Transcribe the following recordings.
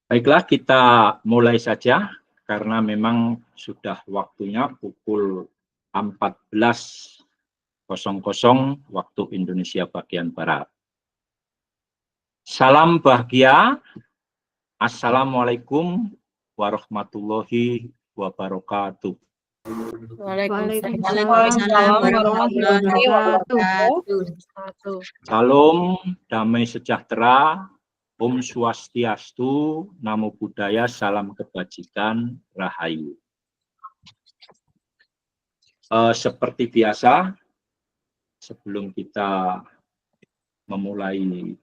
Baiklah, kita mulai saja karena memang sudah waktunya pukul 14.00 waktu Indonesia bagian Barat. Salam bahagia. Assalamualaikum warahmatullahi wabarakatuh. Waalaikumsalam warahmatullahi wabarakatuh. Salam damai sejahtera, Om Swastiastu, Namo Buddhaya, salam kebajikan, Rahayu. Seperti biasa, sebelum kita memulai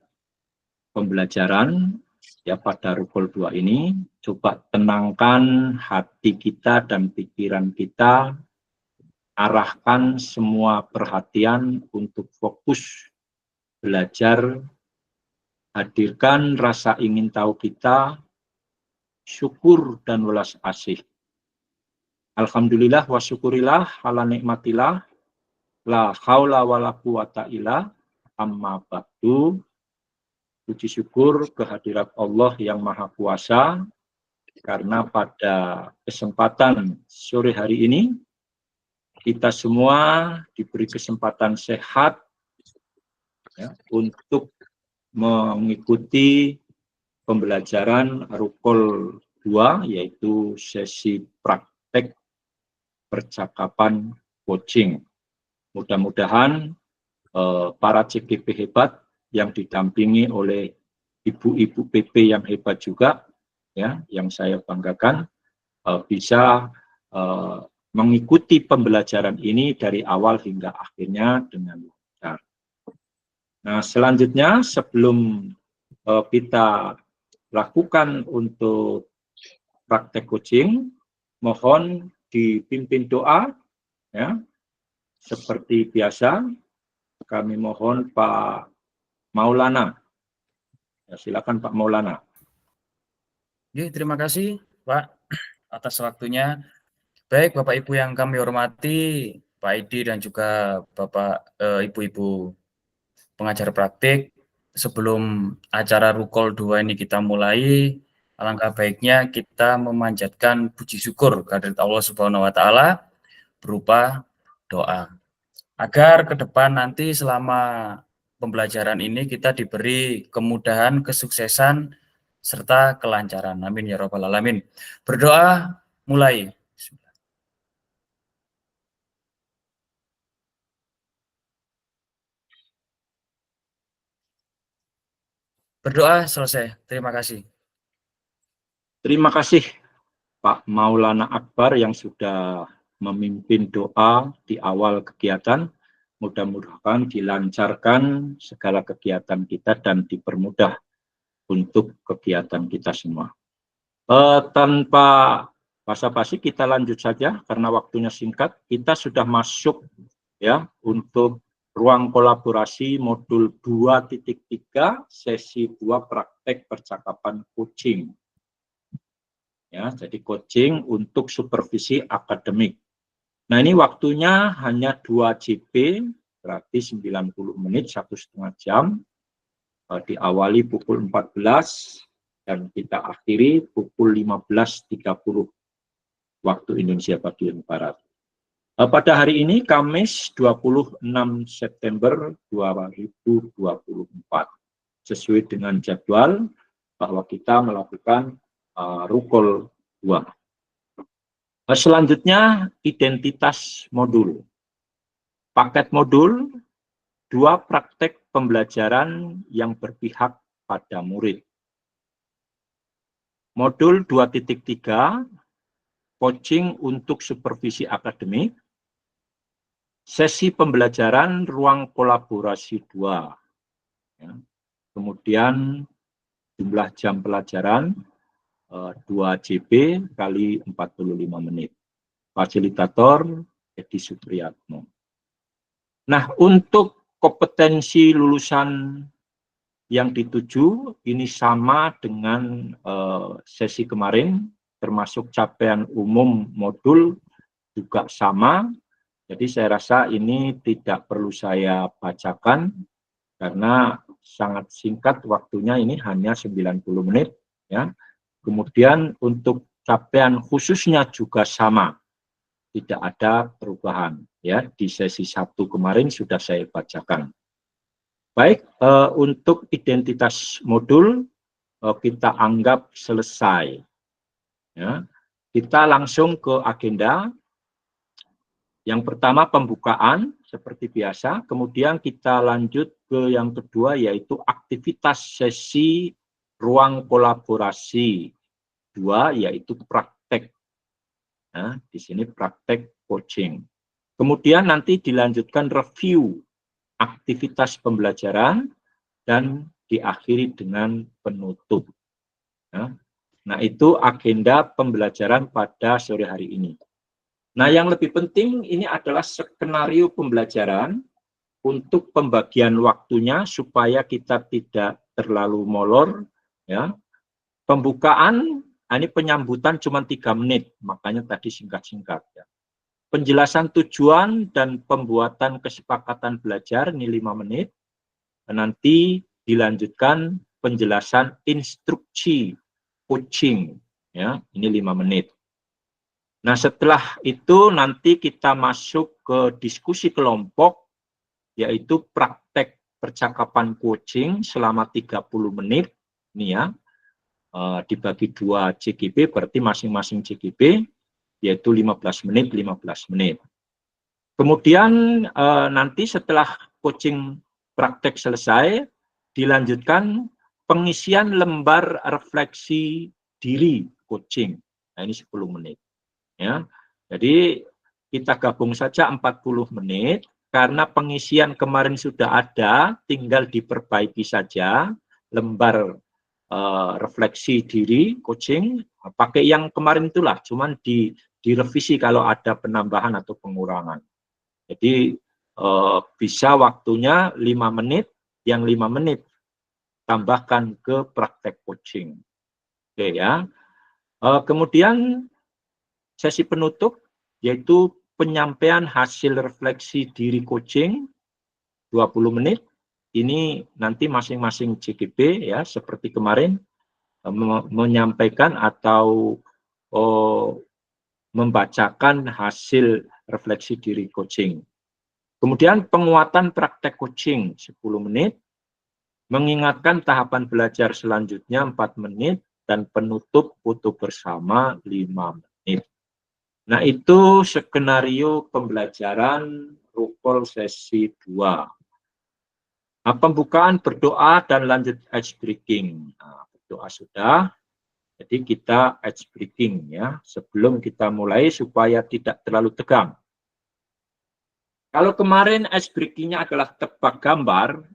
pembelajaran ya pada rukul 2 ini, coba tenangkan hati kita dan pikiran kita, arahkan semua perhatian untuk fokus belajar, hadirkan rasa ingin tahu kita, syukur dan welas asih. Alhamdulillah wa syukurillah ala nikmatillah, la haula wa la quwata illa amma ba'du. Puji syukur kehadirat Allah yang Maha Kuasa, karena pada kesempatan sore hari ini, kita semua diberi kesempatan sehat ya, untuk mengikuti pembelajaran rukul 2, yaitu sesi praktek percakapan coaching. Mudah-mudahan para CGP hebat yang didampingi oleh ibu-ibu PP yang hebat juga, ya, yang saya banggakan, bisa mengikuti pembelajaran ini dari awal hingga akhirnya dengan lancar. Nah, selanjutnya sebelum kita lakukan untuk praktek coaching, mohon dipimpin doa, ya, seperti biasa. Kami mohon Pak Maulana. Ya, silakan Pak Maulana. Ya, terima kasih Pak atas waktunya. Baik Bapak Ibu yang kami hormati, Pak Idi dan juga Bapak Ibu-Ibu pengajar praktik, sebelum acara rukul 2 ini kita mulai, alangkah baiknya kita memanjatkan puji syukur kehadirat Allah Subhanahu wa taala berupa doa. Agar ke depan nanti selama pembelajaran ini kita diberi kemudahan, kesuksesan, serta kelancaran. Amin ya rabbal alamin. Berdoa mulai. Berdoa selesai. Terima kasih. Terima kasih Pak Maulana Akbar yang sudah memimpin doa di awal kegiatan. Mudah-mudahan dilancarkan segala kegiatan kita dan dipermudah untuk kegiatan kita semua. Tanpa basa-basi kita lanjut saja karena waktunya singkat. Kita sudah masuk ya untuk ruang kolaborasi modul 2.3 sesi 2 praktek percakapan coaching. Ya, jadi coaching untuk supervisi akademik. Nah, ini waktunya hanya 2 JP, berarti 90 menit, 1,5 jam. Diawali pukul 14 dan kita akhiri pukul 15.30 waktu Indonesia bagian Barat. Pada hari ini Kamis 26 September 2024, sesuai dengan jadwal bahwa kita melakukan rukul 2. Selanjutnya identitas modul. Paket modul 2 praktek pembelajaran yang berpihak pada murid. Modul 2.3 coaching untuk supervisi akademik. Sesi pembelajaran ruang kolaborasi 2. Ya. Kemudian jumlah jam pelajaran 2 JP kali 45 menit. Fasilitator Edi Supriyatno. Nah, untuk kompetensi lulusan yang dituju ini sama dengan sesi kemarin, termasuk capaian umum modul juga sama. Jadi saya rasa ini tidak perlu saya bacakan karena sangat singkat waktunya, ini hanya 90 menit ya. Kemudian untuk capaian khususnya juga sama, tidak ada perubahan. Ya, di sesi Sabtu kemarin sudah saya bacakan. Baik, untuk identitas modul kita anggap selesai. Ya, kita langsung ke agenda. Yang pertama pembukaan seperti biasa, kemudian kita lanjut ke yang kedua yaitu aktivitas sesi ruang kolaborasi. Dua yaitu praktek. Nah, di sini praktek coaching. Kemudian nanti dilanjutkan review aktivitas pembelajaran dan diakhiri dengan penutup. Nah, itu agenda pembelajaran pada sore hari ini. Nah, yang lebih penting ini adalah skenario pembelajaran untuk pembagian waktunya supaya kita tidak terlalu molor. Ya. Pembukaan, ini penyambutan cuma 3 menit, makanya tadi singkat-singkat. Ya. Penjelasan tujuan dan pembuatan kesepakatan belajar ini 5 menit. Nanti dilanjutkan penjelasan instruksi coaching, ya, ini 5 menit. Nah, setelah itu nanti kita masuk ke diskusi kelompok, yaitu praktek percakapan coaching selama 30 menit, ini ya, dibagi 2 CGP, berarti masing-masing CGP, yaitu 15 menit, 15 menit. Kemudian nanti setelah coaching praktek selesai, dilanjutkan pengisian lembar refleksi diri coaching. Nah, ini 10 menit. Ya, jadi kita gabung saja 40 menit karena pengisian kemarin sudah ada, tinggal diperbaiki saja lembar refleksi diri coaching, pakai yang kemarin itulah, cuman direvisi kalau ada penambahan atau pengurangan. Jadi bisa waktunya 5 menit, yang 5 menit tambahkan ke praktek coaching. Oke ya. Kemudian sesi penutup yaitu penyampaian hasil refleksi diri coaching 20 menit. Ini nanti masing-masing CGP ya seperti kemarin menyampaikan atau membacakan hasil refleksi diri coaching. Kemudian penguatan praktek coaching 10 menit, mengingatkan tahapan belajar selanjutnya 4 menit, dan penutup foto bersama 5 menit. Nah, itu skenario pembelajaran Rukol sesi 2. Nah, pembukaan berdoa dan lanjut ice breaking. Nah, berdoa sudah, jadi kita ice breaking ya, sebelum kita mulai supaya tidak terlalu tegang. Kalau kemarin ice breaking-nya adalah tebak gambar,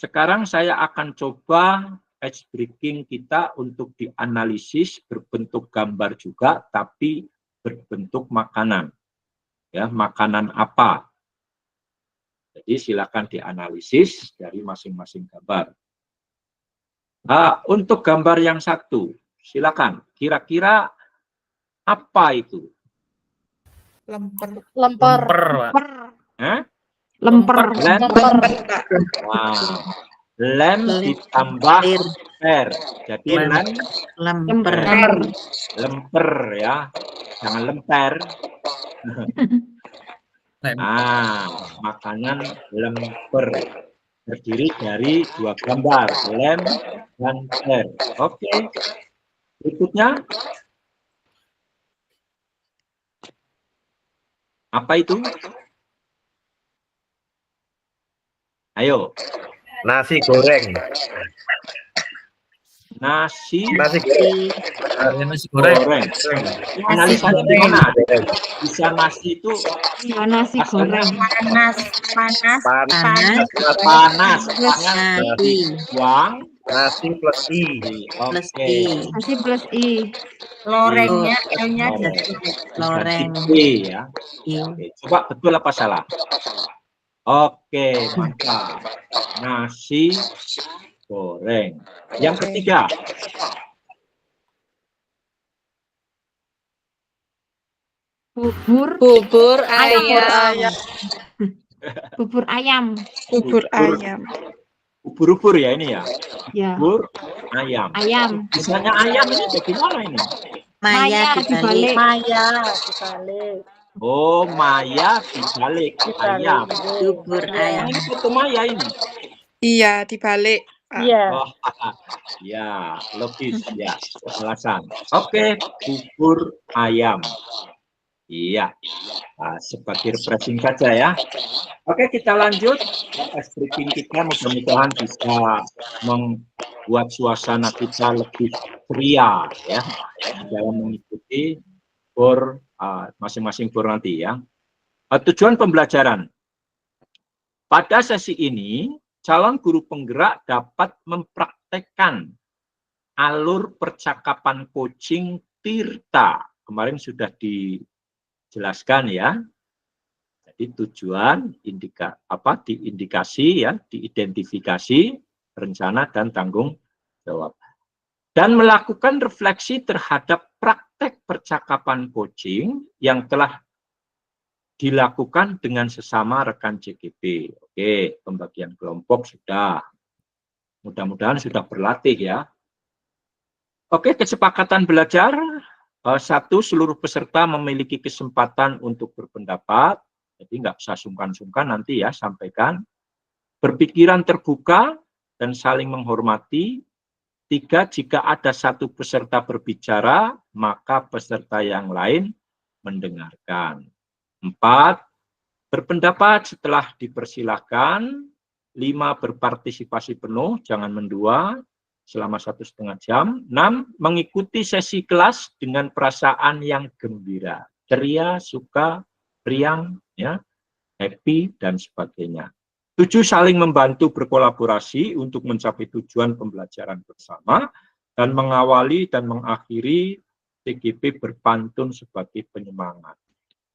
sekarang saya akan coba ice breaking kita untuk dianalisis berbentuk gambar juga, tapi berbentuk makanan. Ya, makanan apa? Jadi silakan dianalisis dari masing-masing gambar. Nah, untuk gambar yang satu, silakan. Kira-kira apa itu? Lemper. Lemper. Lem. Nah, lem ditambah per. Jadi Lemper. Lemper ya. Jangan lemper. Makanan lemper. Terdiri dari 2 gambar, lem dan per. Oke. Berikutnya. Apa itu? Ayo. Nasi goreng. Nasi goreng. Analisanya di mana? Bisa nasi itu Nasi goreng. Panas. Uang. Nasi plus i. Oke. Nasi plus i. Lorengnya, L-nya Loreng. Ya. Oke. Coba betul apa salah? Oke, mantap. Nasi goreng. Yang ketiga. bubur ayam. Bubur ayam. Bubur ayam. Ubur-ubur ya ini ya. Ya. Bubur Ayam. Ayam. Misalnya ayam ini bagaimana ini? Maya dibalik. Maya dibalik. Oh, Maya dibalik ayam. Bubur Yang ayam. ini foto Maya ini. Iya, dibalik. Pak. Iya. Oh, ya, logis ya, alasan. Oke, bubur ayam. Iya, nah, sebagai refreshing saja ya. Oke, kita lanjut. Briefing kita mudah-mudahan bisa membuat suasana kita lebih ceria ya dalam mengikuti bor masing-masing bor nanti ya. Tujuan pembelajaran. Pada sesi ini, calon guru penggerak dapat mempraktekkan alur percakapan coaching Tirta. Kemarin sudah dijelaskan ya. Jadi tujuan diindikasi ya, diidentifikasi, rencana dan tanggung jawab. Dan melakukan refleksi terhadap praktek percakapan coaching yang telah dilakukan dengan sesama rekan JGP. Oke, pembagian kelompok sudah. Mudah-mudahan sudah berlatih ya. Oke, kesepakatan belajar. Satu, seluruh peserta memiliki kesempatan untuk berpendapat. Jadi nggak usah sungkan-sungkan nanti ya, sampaikan. Berpikiran terbuka dan saling menghormati. 3, jika ada satu peserta berbicara, maka peserta yang lain mendengarkan. 4, berpendapat setelah dipersilahkan. 5, berpartisipasi penuh, jangan mendua selama 1,5 jam. 6, mengikuti sesi kelas dengan perasaan yang gembira, ceria, suka, riang, ya, happy, dan sebagainya. 7, saling membantu berkolaborasi untuk mencapai tujuan pembelajaran bersama dan mengawali dan mengakhiri TGP berpantun sebagai penyemangat.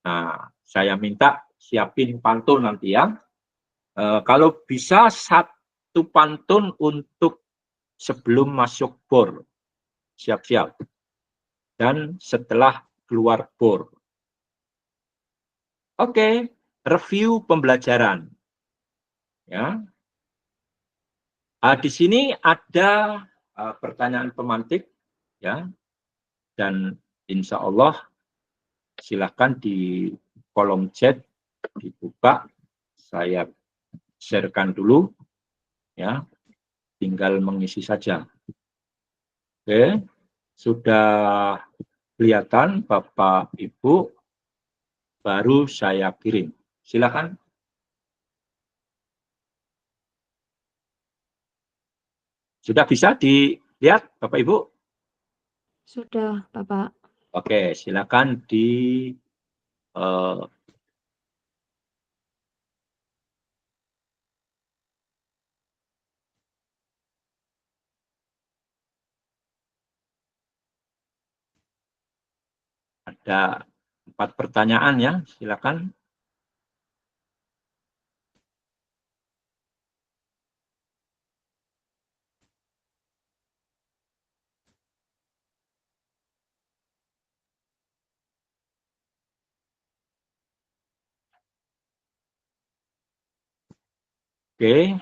Nah, saya minta siapin pantun nanti ya. Kalau bisa 1 pantun untuk sebelum masuk bor. Siap-siap. Dan setelah keluar bor. Oke, review pembelajaran. Ya. Di sini ada pertanyaan pemantik ya. Dan insya Allah silakan di kolom chat dibuka. Saya sharekan dulu ya. Tinggal mengisi saja. Oke, sudah kelihatan Bapak Ibu, baru saya kirim. Silakan. Sudah bisa dilihat Bapak Ibu? Sudah, Bapak. Oke, silakan di ada 4 pertanyaan ya, silakan. Oke,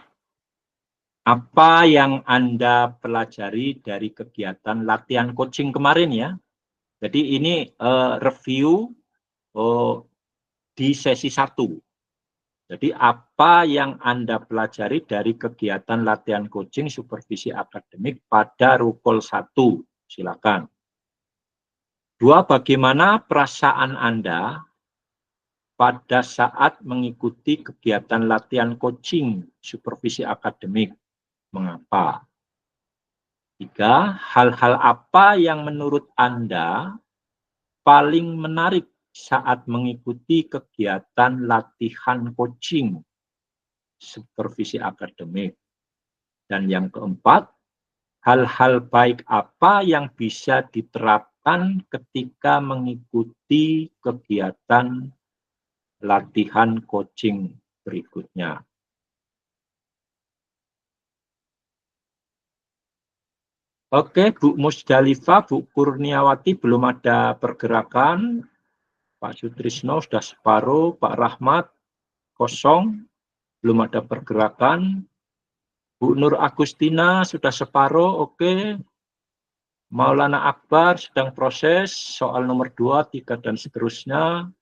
apa yang Anda pelajari dari kegiatan latihan coaching kemarin ya? Jadi ini review di sesi 1. Jadi apa yang Anda pelajari dari kegiatan latihan coaching supervisi akademik pada Rukol 1? Silakan. 2, bagaimana perasaan Anda pada saat mengikuti kegiatan latihan coaching supervisi akademik? Mengapa? 3, hal-hal apa yang menurut Anda paling menarik saat mengikuti kegiatan latihan coaching supervisi akademik? Dan yang keempat, hal-hal baik apa yang bisa diterapkan ketika mengikuti kegiatan latihan coaching berikutnya? Oke, Bu Musdalifah, Bu Kurniawati belum ada pergerakan. Pak Sutrisno sudah separuh, Pak Rahmat kosong, belum ada pergerakan. Bu Bu Nur Agustina sudah separuh, oke. Maulana Akbar sedang proses, soal nomor 2, 3, dan seterusnya.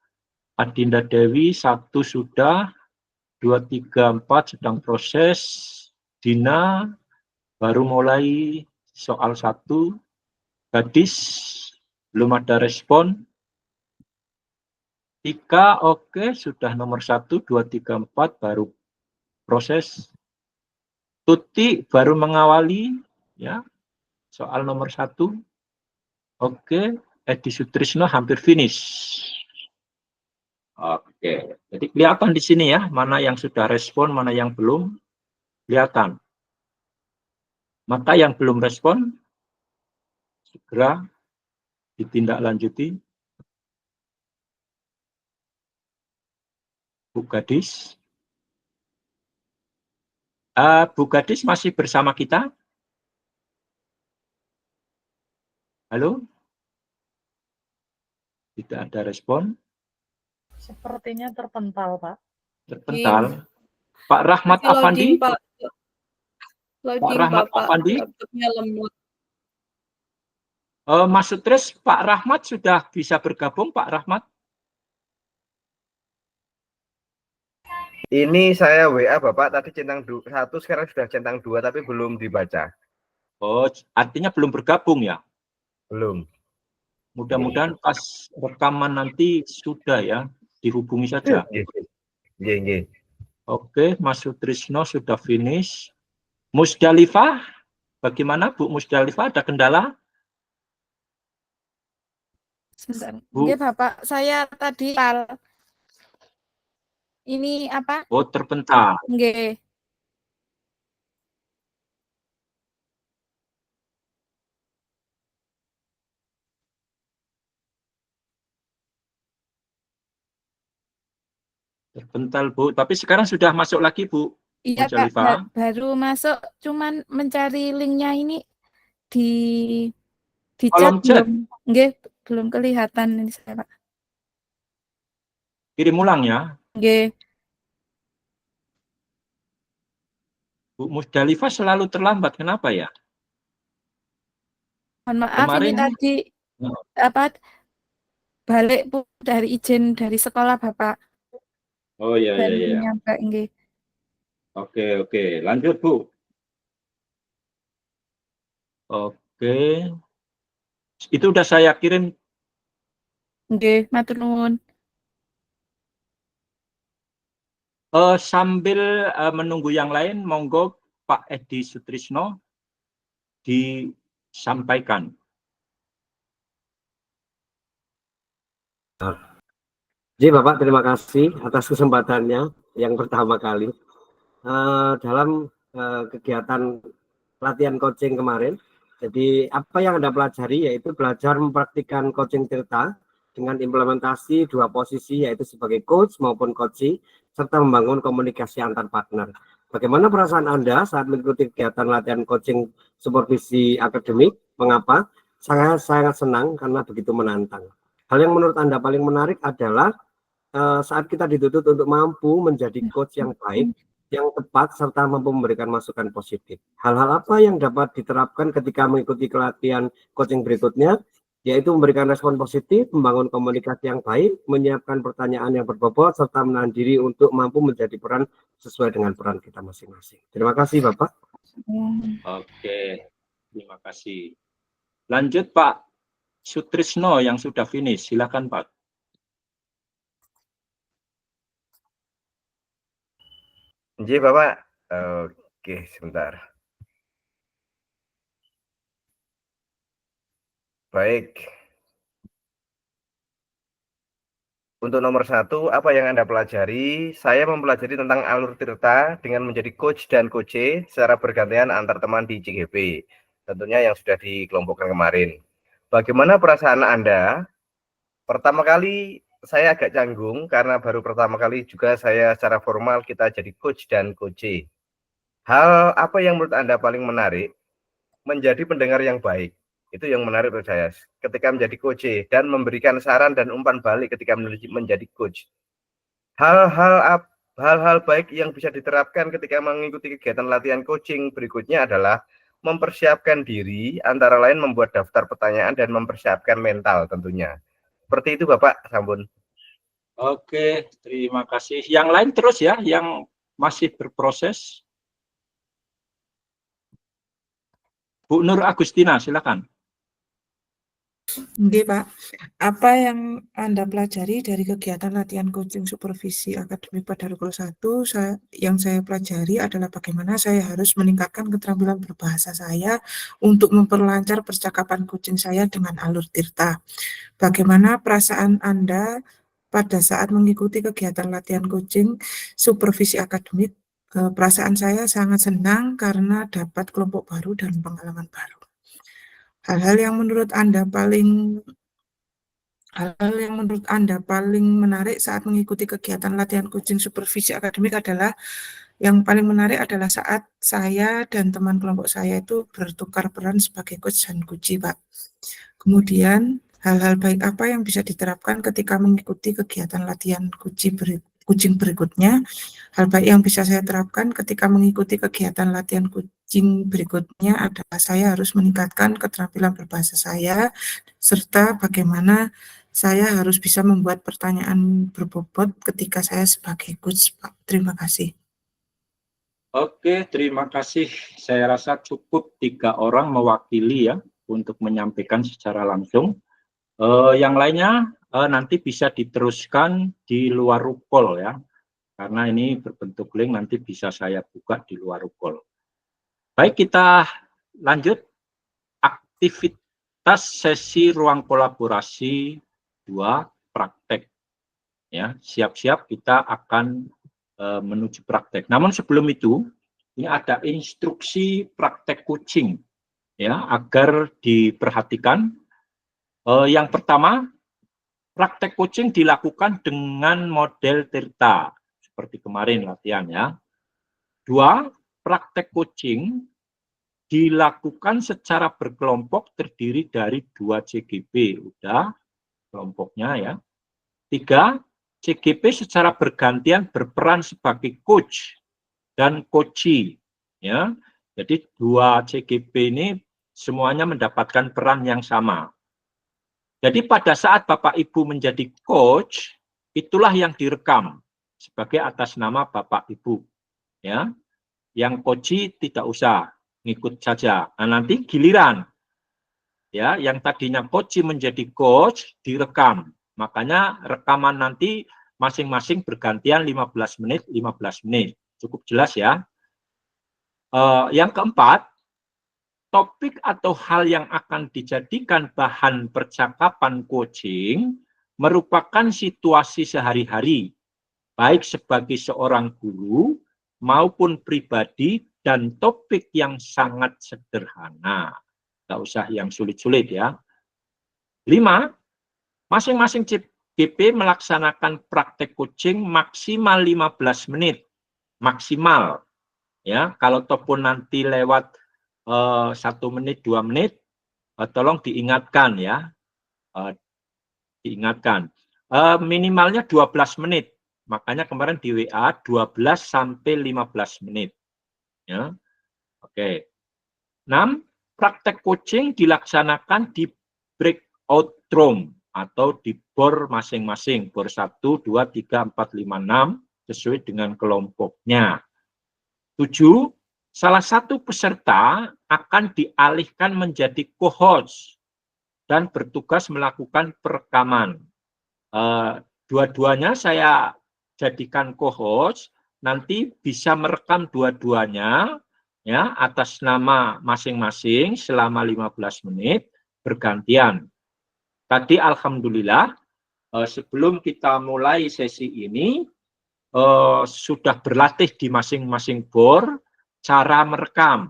Adinda Dewi 1 sudah, 2, 3, 4 sedang proses. Dina baru mulai soal 1. Gadis belum ada respon. Tika oke, sudah nomor 1, 2, 3, 4 baru proses. Tuti baru mengawali ya soal nomor 1. Oke, Edi Sutrisno hampir finish. Oke, jadi kelihatan di sini ya mana yang sudah respon, mana yang belum, kelihatan. Maka yang belum respon segera ditindaklanjuti. Bu Gadis. Bu Gadis masih bersama kita? Halo? Tidak ada respon. Sepertinya terpental, Pak. Terpental. Pak Rahmat Masih Afandi? loading, Pak. Loading, Rahmat Bapak. Afandi? Laptopnya lemot. Mas Sutris, Pak Rahmat sudah bisa bergabung, Pak Rahmat? Ini saya WA Bapak tadi centang 1, sekarang sudah centang 2 tapi belum dibaca. Oh, artinya belum bergabung ya? Belum. Mudah-mudahan pas rekaman nanti sudah ya, dihubungi saja. Nggih. Oke, Mas Sutrisno sudah finish. Musdalifah, bagaimana Bu Musdalifah? Ada kendala? Sebentar. Bu. Oke, Bapak. Saya tadi ini apa? Oh, terpental. Nggih. Terpental, Bu. Tapi sekarang sudah masuk lagi, Bu. Iya, Pak. Musdalifah. Baru masuk, cuman mencari linknya ini di Kolom chat chat. belum. Nggih, belum kelihatan ini saya, Pak. Kirim ulang ya. Nggih. Bu Musdalifah selalu terlambat. Kenapa ya? Mohon maaf Kemarin ini tadi apa balik Bu dari izin dari sekolah Bapak. Oh iya. Nyampe nggih. Oke. Lanjut, Bu. Oke. Itu udah saya kirim. Nggih, matur nuwun. Sambil menunggu yang lain, monggo Pak Edi Sutrisno disampaikan. Jadi Bapak terima kasih atas kesempatannya yang pertama kali dalam kegiatan latihan coaching kemarin. Jadi apa yang Anda pelajari yaitu belajar mempraktikkan coaching Tirta dengan implementasi 2 posisi yaitu sebagai coach maupun coachee serta membangun komunikasi antar partner. Bagaimana perasaan Anda saat mengikuti kegiatan latihan coaching supervisi akademik? Mengapa? Saya sangat senang karena begitu menantang. Hal yang menurut Anda paling menarik adalah saat kita dituntut untuk mampu menjadi coach yang baik, yang tepat, serta mampu memberikan masukan positif. Hal-hal apa yang dapat diterapkan ketika mengikuti pelatihan coaching berikutnya? Yaitu memberikan respon positif, membangun komunikasi yang baik, menyiapkan pertanyaan yang berbobot, serta menahan diri untuk mampu menjadi peran sesuai dengan peran kita masing-masing. Terima kasih, Bapak. Oke, terima kasih. Lanjut Pak Sutrisno yang sudah finish. Silakan Pak. Nggih, Bapak. Oke, sebentar. Baik. Untuk nomor 1, apa yang Anda pelajari? Saya mempelajari tentang alur Tirta dengan menjadi coach dan coachee secara bergantian antar teman di CGP. Tentunya yang sudah dikelompokkan kemarin. Bagaimana perasaan Anda? Pertama kali saya agak canggung karena baru pertama kali juga saya secara formal kita jadi coach dan coachee. Hal apa yang menurut Anda paling menarik? Menjadi pendengar yang baik. Itu yang menarik menurut saya ketika menjadi coach dan memberikan saran dan umpan balik ketika menjadi coach. Hal-hal hal-hal baik yang bisa diterapkan ketika mengikuti kegiatan latihan coaching berikutnya adalah mempersiapkan diri, antara lain membuat daftar pertanyaan dan mempersiapkan mental tentunya. Seperti itu Bapak Sambun. Oke, terima kasih. Yang lain terus ya, yang masih berproses. Bu Nur Agustina, silakan. Oke, Pak. Apa yang Anda pelajari dari kegiatan latihan coaching supervisi akademik pada Rukul 1, yang saya pelajari adalah bagaimana saya harus meningkatkan keterampilan berbahasa saya untuk memperlancar percakapan coaching saya dengan alur Tirta. Bagaimana perasaan Anda pada saat mengikuti kegiatan latihan coaching supervisi akademik? Perasaan saya sangat senang karena dapat kelompok baru dan pengalaman baru. Hal-hal yang menurut Anda paling menarik saat mengikuti kegiatan latihan coaching supervisi akademik adalah saat saya dan teman kelompok saya itu bertukar peran sebagai coach dan coachee, Pak. Kemudian, hal-hal baik apa yang bisa diterapkan ketika mengikuti kegiatan latihan coaching berikutnya? Hal baik yang bisa saya terapkan ketika mengikuti kegiatan latihan coaching berikutnya adalah saya harus meningkatkan keterampilan berbahasa saya, serta bagaimana saya harus bisa membuat pertanyaan berbobot ketika saya sebagai coach, Pak. Terima kasih. Oke, terima kasih. Saya rasa cukup 3 orang mewakili ya untuk menyampaikan secara langsung. Yang lainnya nanti bisa diteruskan di luar Rukol ya, karena ini berbentuk link, nanti bisa saya buka di luar Rukol. Baik, kita lanjut aktivitas sesi ruang kolaborasi 2 praktek. Ya, siap-siap kita akan menuju praktek. Namun sebelum itu, ini ada instruksi praktek coaching ya, agar diperhatikan. Yang pertama, praktek coaching dilakukan dengan model Tirta seperti kemarin latihan ya. 2, praktek coaching dilakukan secara berkelompok terdiri dari 2 CGP, udah kelompoknya ya. 3, CGP secara bergantian berperan sebagai coach dan coachee ya. Jadi 2 CGP ini semuanya mendapatkan peran yang sama. Jadi pada saat Bapak Ibu menjadi coach, itulah yang direkam sebagai atas nama Bapak Ibu ya. Yang coachee tidak usah, ngikut saja. Nah, nanti giliran ya, yang tadinya coachee menjadi coach direkam. Makanya rekaman nanti masing-masing bergantian 15 menit, 15 menit. Cukup jelas ya. Yang keempat, topik atau hal yang akan dijadikan bahan percakapan coaching merupakan situasi sehari-hari, baik sebagai seorang guru maupun pribadi, dan topik yang sangat sederhana. Tidak usah yang sulit-sulit ya. 5, masing-masing CGP melaksanakan praktek coaching maksimal 15 menit. Maksimal. Ya, kalau ataupun nanti lewat 1 menit, 2 menit, tolong diingatkan ya. Diingatkan. Minimalnya 12 menit. Makanya kemarin di WA 12 sampai 15 menit. Ya. Oke. 6, praktek coaching dilaksanakan di breakout room atau di bor masing-masing, bor 1, 2, 3, 4, 5, 6 sesuai dengan kelompoknya. 7, salah satu peserta akan dialihkan menjadi co-host dan bertugas melakukan perekaman. Dua-duanya saya jadikan co-host, nanti bisa merekam dua-duanya ya atas nama masing-masing selama 15 menit bergantian. Tadi alhamdulillah sebelum kita mulai sesi ini sudah berlatih di masing-masing bor cara merekam.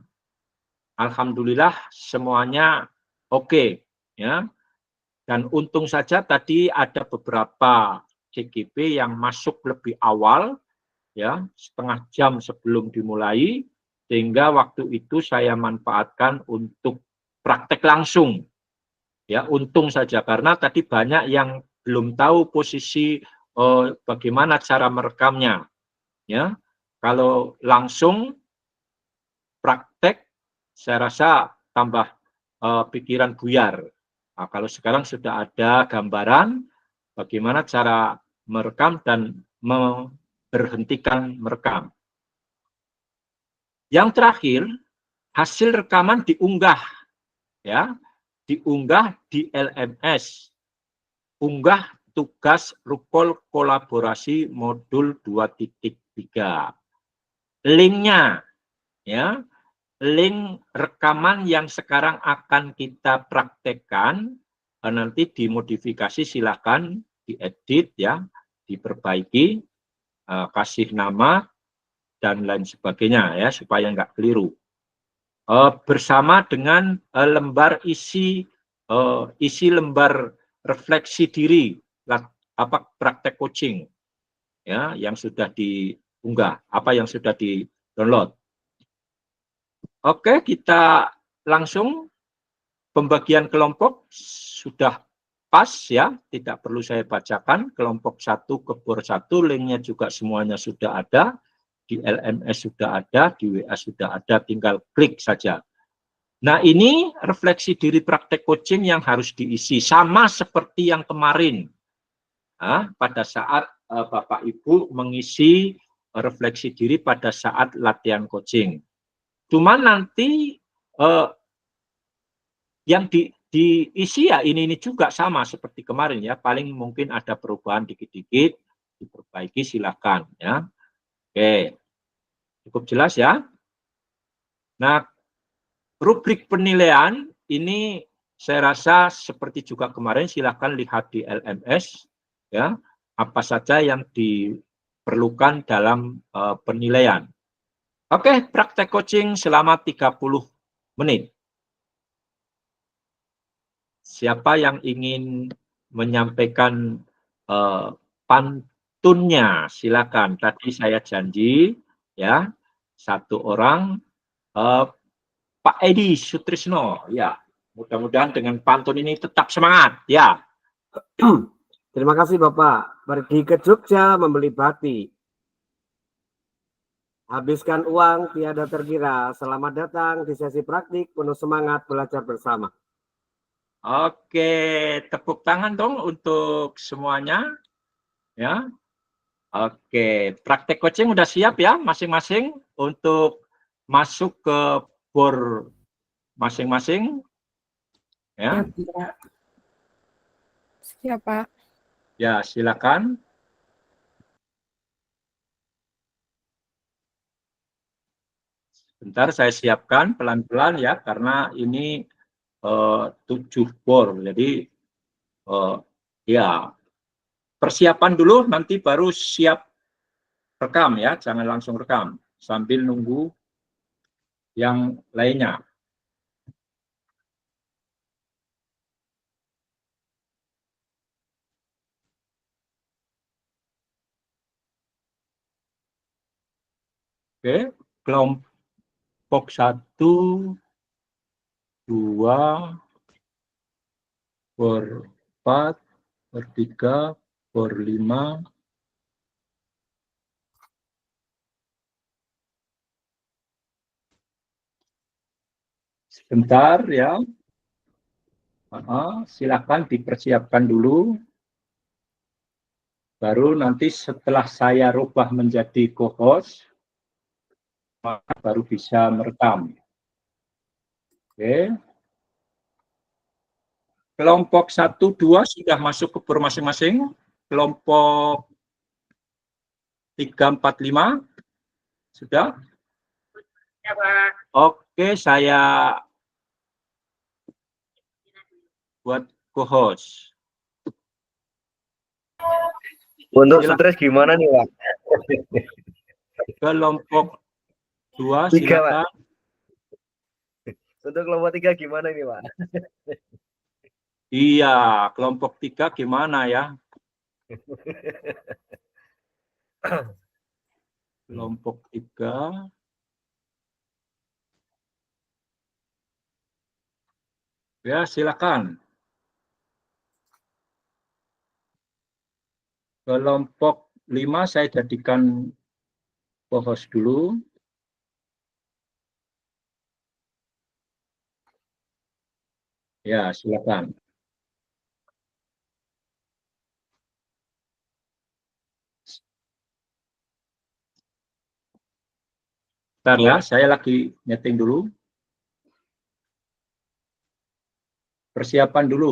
Alhamdulillah semuanya oke ya. Dan untung saja tadi ada beberapa CGP yang masuk lebih awal ya, setengah jam sebelum dimulai, sehingga waktu itu saya manfaatkan untuk praktek langsung. Ya, untung saja karena tadi banyak yang belum tahu posisi bagaimana cara merekamnya. Ya, kalau langsung praktek, saya rasa tambah pikiran buyar. Nah, kalau sekarang sudah ada gambaran bagaimana cara merekam dan memberhentikan merekam. Yang terakhir, hasil rekaman diunggah, ya, diunggah di LMS, unggah tugas Rukol Kolaborasi Modul 2.3. Linknya, ya, link rekaman yang sekarang akan kita praktekkan nanti dimodifikasi, silakan diedit, ya, diperbaiki, kasih nama dan lain sebagainya, ya, supaya nggak keliru. Bersama dengan lembar isi lembar refleksi diri praktek coaching, ya, yang sudah diunggah, yang sudah di-download. Oke, kita langsung pembagian kelompok sudah pas, ya, tidak perlu saya bacakan. Kelompok 1 ke bor 1, linknya juga semuanya sudah ada, di LMS sudah ada, di WA sudah ada, tinggal klik saja. Nah, ini refleksi diri praktek coaching yang harus diisi, sama seperti yang kemarin. Nah, pada saat Bapak Ibu mengisi refleksi diri pada saat latihan coaching. Cuma nanti yang diisi ya ini juga sama seperti kemarin, ya. Paling mungkin ada perubahan dikit-dikit, diperbaiki, silakan, ya. Oke, cukup jelas, ya. Nah, rubrik penilaian ini saya rasa seperti juga kemarin, silakan lihat di LMS, ya, apa saja yang diperlukan dalam penilaian. Oke, praktek coaching selama 30 menit. Siapa yang ingin menyampaikan pantunnya, silakan. Tadi saya janji, ya, 1 orang, Pak Edi Sutrisno, ya. Mudah-mudahan dengan pantun ini tetap semangat, ya. Terima kasih Bapak. Pergi ke Jogja membeli batik. Habiskan uang tiada terkira. Selamat datang di sesi praktik penuh semangat belajar bersama. Oke, tepuk tangan dong untuk semuanya, ya. Oke, praktek coaching udah siap, ya, masing-masing untuk masuk ke bor masing-masing, ya. Siap, Pak. Ya, silakan. Bentar saya siapkan pelan-pelan, ya, karena ini 7 bor, jadi ya, persiapan dulu, nanti baru siap rekam, ya, jangan langsung rekam sambil nunggu yang lainnya. Oke, kelompok 1, 2, bor 4, bor 3, bor 5, sebentar, ya. Silakan dipersiapkan dulu. Baru nanti setelah saya rubah menjadi co-host, maka baru bisa merekam. Oke. Kelompok 1, 2 sudah masuk ke bor masing-masing. Kelompok 3, 4, 5 sudah? Ya, Pak. Oke, saya buat co-host. Untuk stres gimana nih, Pak? Kelompok 2 3, silakan. Pak. Untuk kelompok 3 gimana nih, Pak? Iya, kelompok 3 gimana, ya? Kelompok 3. Ya, silakan. Kelompok 5 saya jadikan co-host dulu. Ya, silakan. Bentar ya, saya lagi nyeting dulu. Persiapan dulu.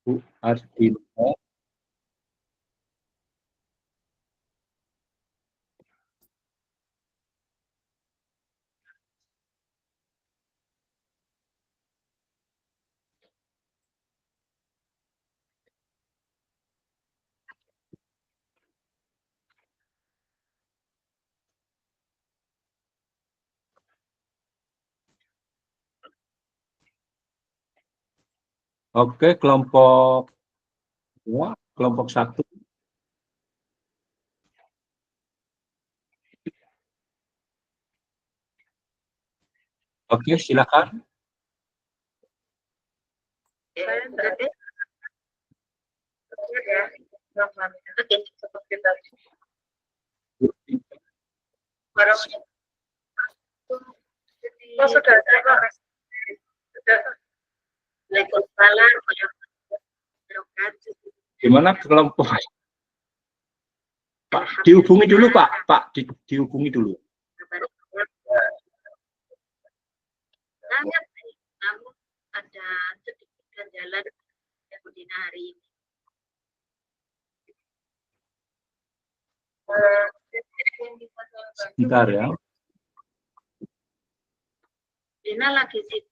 Bu Ardina. Oke, kelompok 2, kelompok 1. Oke, silakan. Oh, sudah ada. Sudah. Waalaikumsalam. Gimana kelompok? Pak, dihubungi dulu, Pak. Pak, dihubungi dulu. Sangat baik, namun ada sedikit ganjalan yang Budina hari ini. Sebentar ya. Budina lagi sibuk.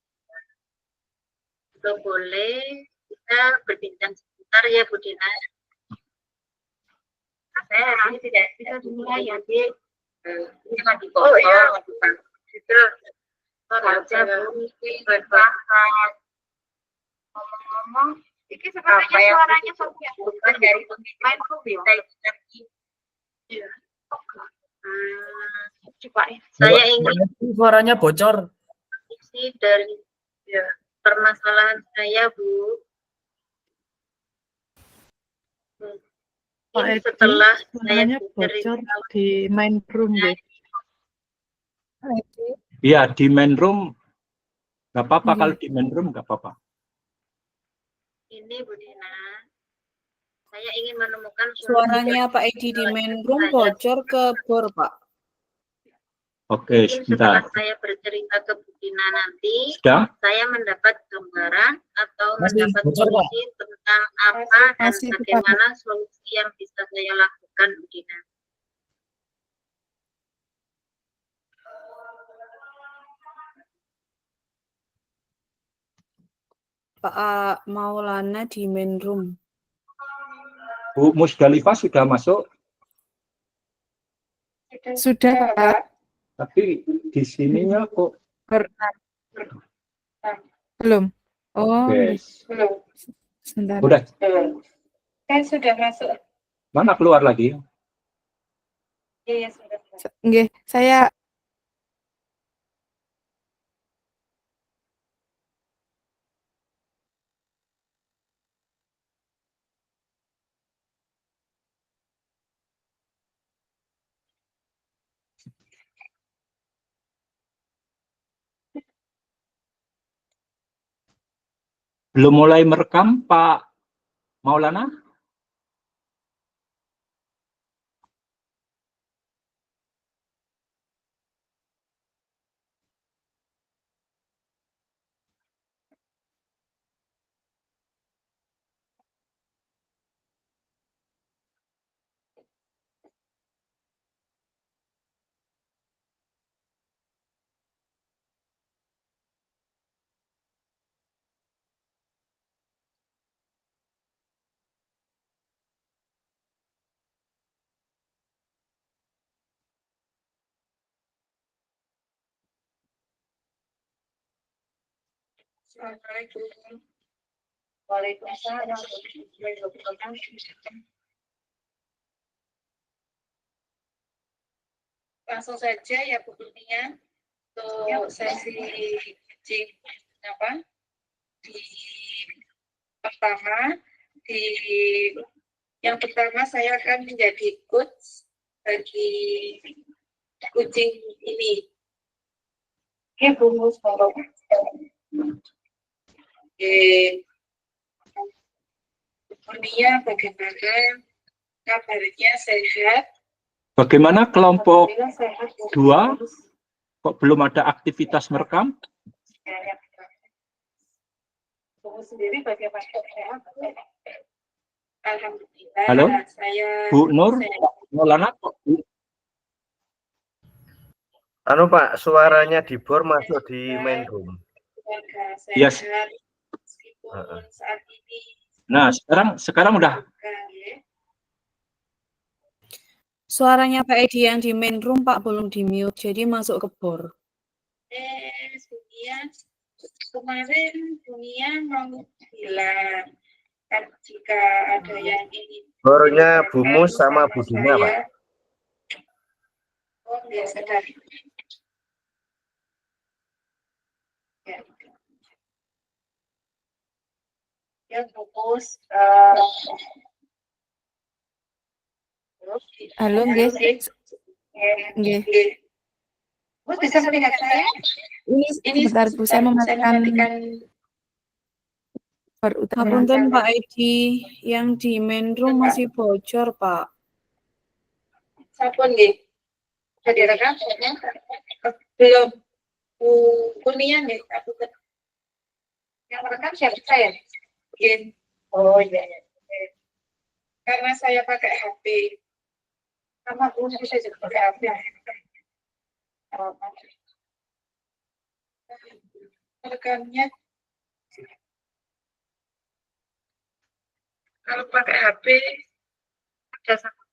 Kalau boleh kita berbincang sebentar ya Budina. Saya hari ini tidak bisa dimulai ya, Di. Ini lagi kosong. Oh iya, kita baca buku, berbahas. Ngomong-ngomong, ini sebenarnya suaranya Sofia bukan dari main room ya. Iya. Coba ya. Saya ingin Suaranya bocor. isi dari ya, permasalahan saya, Bu. Ini setelah saya bocor di main room deh. Iya, di main room. Nggak apa-apa, kalau di main room nggak apa-apa. Ini Bu Dina, saya ingin menemukan Suaranya Pak Edi di main room bocor ke bor, Pak. Oke, mungkin sebentar. setelah saya bercerita ke Bu Dina nanti, Sudah? saya mendapat gambaran atau Masih mendapat bocor, Pak? solusi tentang apa dan Masih, Pak. bagaimana solusi yang bisa saya lakukan, Bu Dina. Pak Maulana di main room. Bu Musdalifah sudah masuk, Sudah, Pak. tapi di sininya kok Belum. Oh, oke. belum. Sebentar. Udah, Kan sudah masuk. mana keluar lagi? Iya, sudah. Nggih, saya Belum mulai merekam, Pak Maulana? Assalamualaikum. Waalaikumsalam warahmatullahi wabarakatuh. Langsung saja ya Bu Kurnia untuk sesi cek apa di pertama di Yang pertama saya akan menjadi coach bagi kucing ini. Oke, Bumus, Kurnia, bagaimana kabarnya, sehat? Bagaimana kelompok Alhamdulillah sehat. 2? Kok belum ada aktivitas merekam? Bumus sendiri bagaimana sehat? Alhamdulillah. Halo? Saya Bu Nur? sehat. Maulana kok? Anu Pak, suaranya di bor masuk di main room. Keluarga Yes. sehat meskipun saat ini Nah, sekarang udah. Suaranya Pak Edi yang di main room Pak belum di mute, jadi masuk ke bor. Dunia kemarin dunia mau bilang kan jika ada yang ingin Bornya Bumus sama sama Budina Pak. saya, oh ya sedang ya. Ya fokus Halo, nggih. Nggih. Bu bisa melihat saya? Ini sebentar Bu, saya mematikan utama. Ngapunten Pak Edi, yang di main room masih bocor Pak. Sampun nggih. Sudah direkam? Belum. Kurnia nggih, aku yang merekam siapa saya? Nggih. Oh iya. Karena saya pakai HP. Sama Bu bisa juga pakai HP. Rekamnya kalau pakai HP ada sama.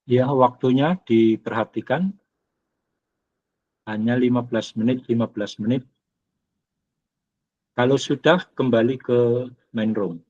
Ya, waktunya diperhatikan. Hanya 15 menit, 15 menit. Kalau sudah, kembali ke main room.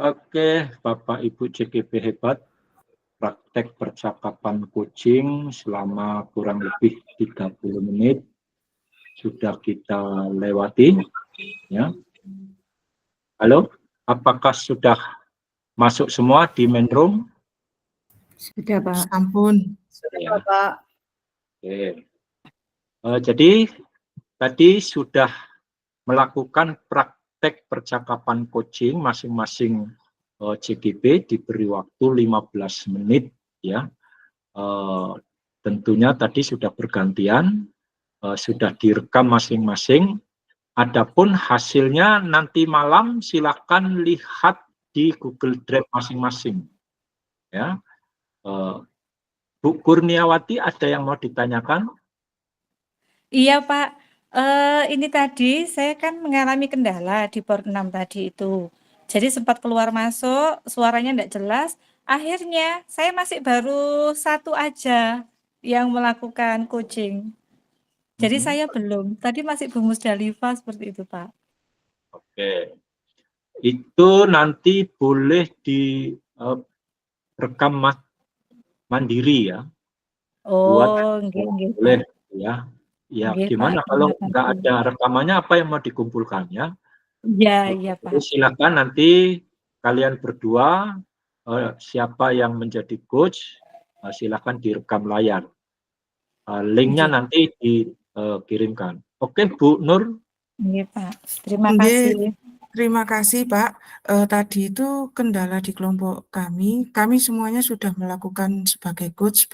Oke, Bapak Ibu CGP hebat. Praktek percakapan coaching selama kurang lebih 30 menit sudah kita lewati. Ya. Halo, apakah sudah masuk semua di main room? Sudah, Pak. Ampun. Sudah, Pak. Oke. Jadi tadi sudah melakukan praktek percakapan coaching masing-masing CGP diberi waktu 15 menit ya. Tentunya tadi sudah bergantian, sudah direkam masing-masing. Adapun hasilnya nanti malam silakan lihat di Google Drive masing-masing. Ya, Bu Kurniawati ada yang mau ditanyakan? Iya Pak, ini tadi saya kan mengalami kendala di port 6 tadi itu. Jadi sempat keluar masuk, suaranya tidak jelas. Akhirnya saya masih baru satu aja yang melakukan coaching. Jadi saya belum. Tadi masih Bu Musdalifah seperti itu Pak. Oke, itu nanti boleh rekam mandiri ya. Buat Oh, nggih nggih, boleh Pak. ya. Ya Nggih, Pak, gimana terima kalau nggak kasih. ada rekamannya, apa yang mau dikumpulkan ya? Iya iya, Jadi Pak. silakan nanti kalian berdua siapa yang menjadi coach silakan direkam layar. Linknya Nggih. nanti dikirimkan. Oke, Bu Nur. Nggih, Pak. Terima Nggih, kasih. terima kasih, Pak. Tadi itu kendala di kelompok kami semuanya sudah melakukan sebagai coach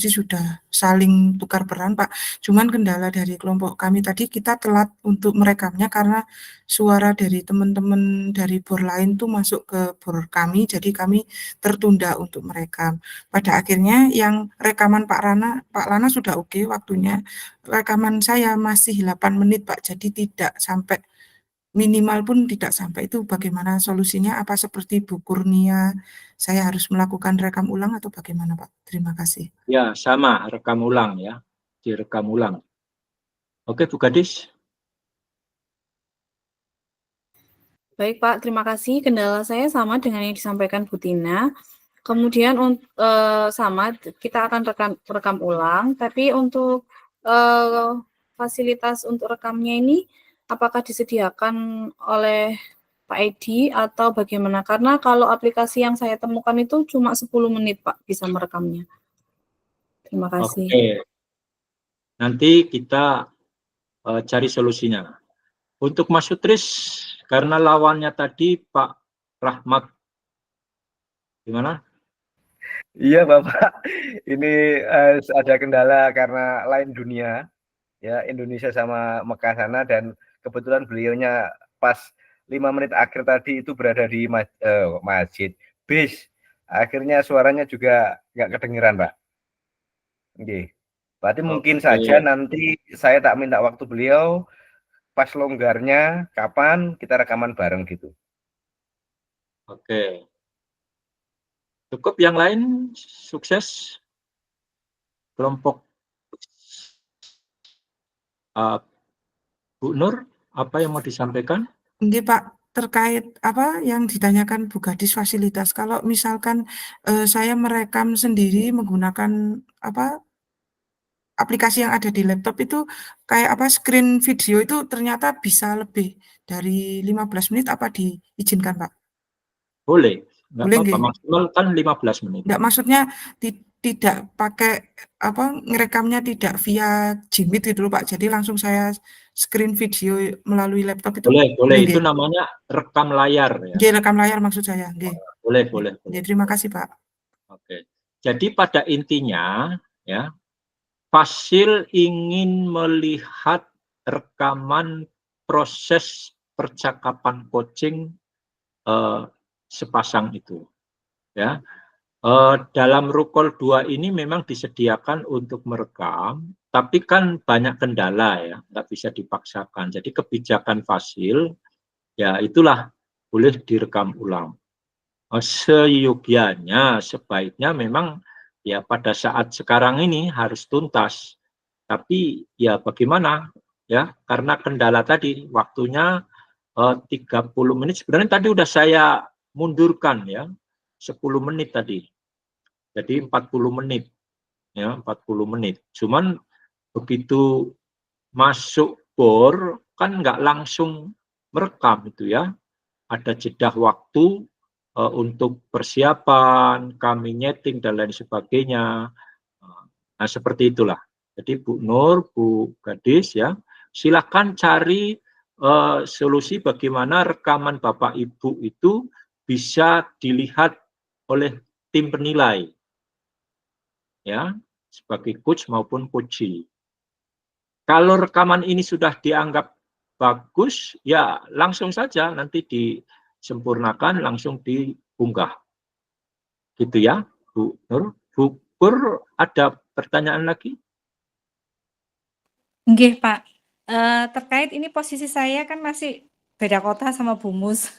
sudah saling tukar peran, Pak. Cuman kendala dari kelompok kami tadi kita telat untuk merekamnya karena suara dari teman-teman dari bor lain tuh masuk ke bor kami, jadi kami tertunda untuk merekam. Pada akhirnya yang rekaman Pak Lana sudah oke waktunya. Rekaman saya masih 8 menit, Pak. Jadi tidak sampai minimal pun tidak sampai. Itu bagaimana solusinya? Apa seperti Bu Kurnia, saya harus melakukan rekam ulang atau bagaimana, Pak? Terima kasih. Ya, sama, rekam ulang ya. Direkam ulang. Oke, Bu Gadis. Baik, Pak. Terima kasih. Kendala saya sama dengan yang disampaikan Bu Tina. Kemudian sama kita akan rekam ulang, tapi untuk fasilitas untuk rekamnya ini apakah disediakan oleh Pak Edi atau bagaimana? Karena kalau aplikasi yang saya temukan itu cuma 10 menit, Pak, bisa merekamnya. Terima kasih. Oke. Nanti kita cari solusinya. Untuk Mas Sutris, karena lawannya tadi Pak Rahmat, gimana? Iya Bapak, ini ada kendala karena lain dunia, ya Indonesia sama Mekah sana, dan kebetulan beliaunya pas 5 menit akhir tadi itu berada di masjid bis, akhirnya suaranya juga nggak kedengeran Pak. Oke, berarti mungkin saja nanti saya tak minta waktu beliau pas longgarnya kapan kita rekaman bareng gitu. Oke. Cukup, yang lain sukses. Kelompok Bu Nur, apa yang mau disampaikan? Nggih, Pak, terkait apa yang ditanyakan Bu Gadis fasilitas. Kalau misalkan saya merekam sendiri menggunakan apa aplikasi yang ada di laptop itu kayak apa screen video itu ternyata bisa lebih dari 15 menit apa diizinkan, Pak? Boleh, nggak Boleh apa-apa, nggih? maksimal kan 15 menit. Enggak, maksudnya tidak pakai apa ngerekamnya tidak via Jimit gitu loh, Pak. Jadi langsung saya screen video melalui laptop itu Boleh, boleh, itu nggih? namanya rekam layar ya. Nggih, rekam layar maksud saya, nggih. Boleh, boleh, boleh. Nggih, terima kasih, Pak. Oke. Jadi pada intinya ya, Fasil ingin melihat rekaman proses percakapan coaching sepasang itu ya. Dalam Rukol 2 ini memang disediakan untuk merekam, tapi kan banyak kendala ya, nggak bisa dipaksakan. Jadi kebijakan Fasil ya itulah boleh direkam ulang. Seyogianya, sebaiknya memang ya pada saat sekarang ini harus tuntas. Tapi ya bagaimana ya, karena kendala tadi waktunya 30 menit. Sebenarnya tadi udah saya mundurkan ya, 10 menit tadi. Jadi 40 menit ya, 40 menit. Cuman begitu masuk bor kan nggak langsung merekam itu ya. Ada jeda waktu untuk persiapan, kami nyeting dan lain sebagainya. Nah, seperti itulah. Jadi Bu Nur, Bu Gadis ya, silakan cari solusi bagaimana rekaman Bapak Ibu itu bisa dilihat oleh tim penilai ya, sebagai coach maupun coachee. Kalau rekaman ini sudah dianggap bagus, ya langsung saja nanti disempurnakan, langsung diunggah. Gitu ya, Bu Nur. Bu Pur, ada pertanyaan lagi? Nggih, Pak. Terkait ini posisi saya kan masih beda kota sama Bu Mus.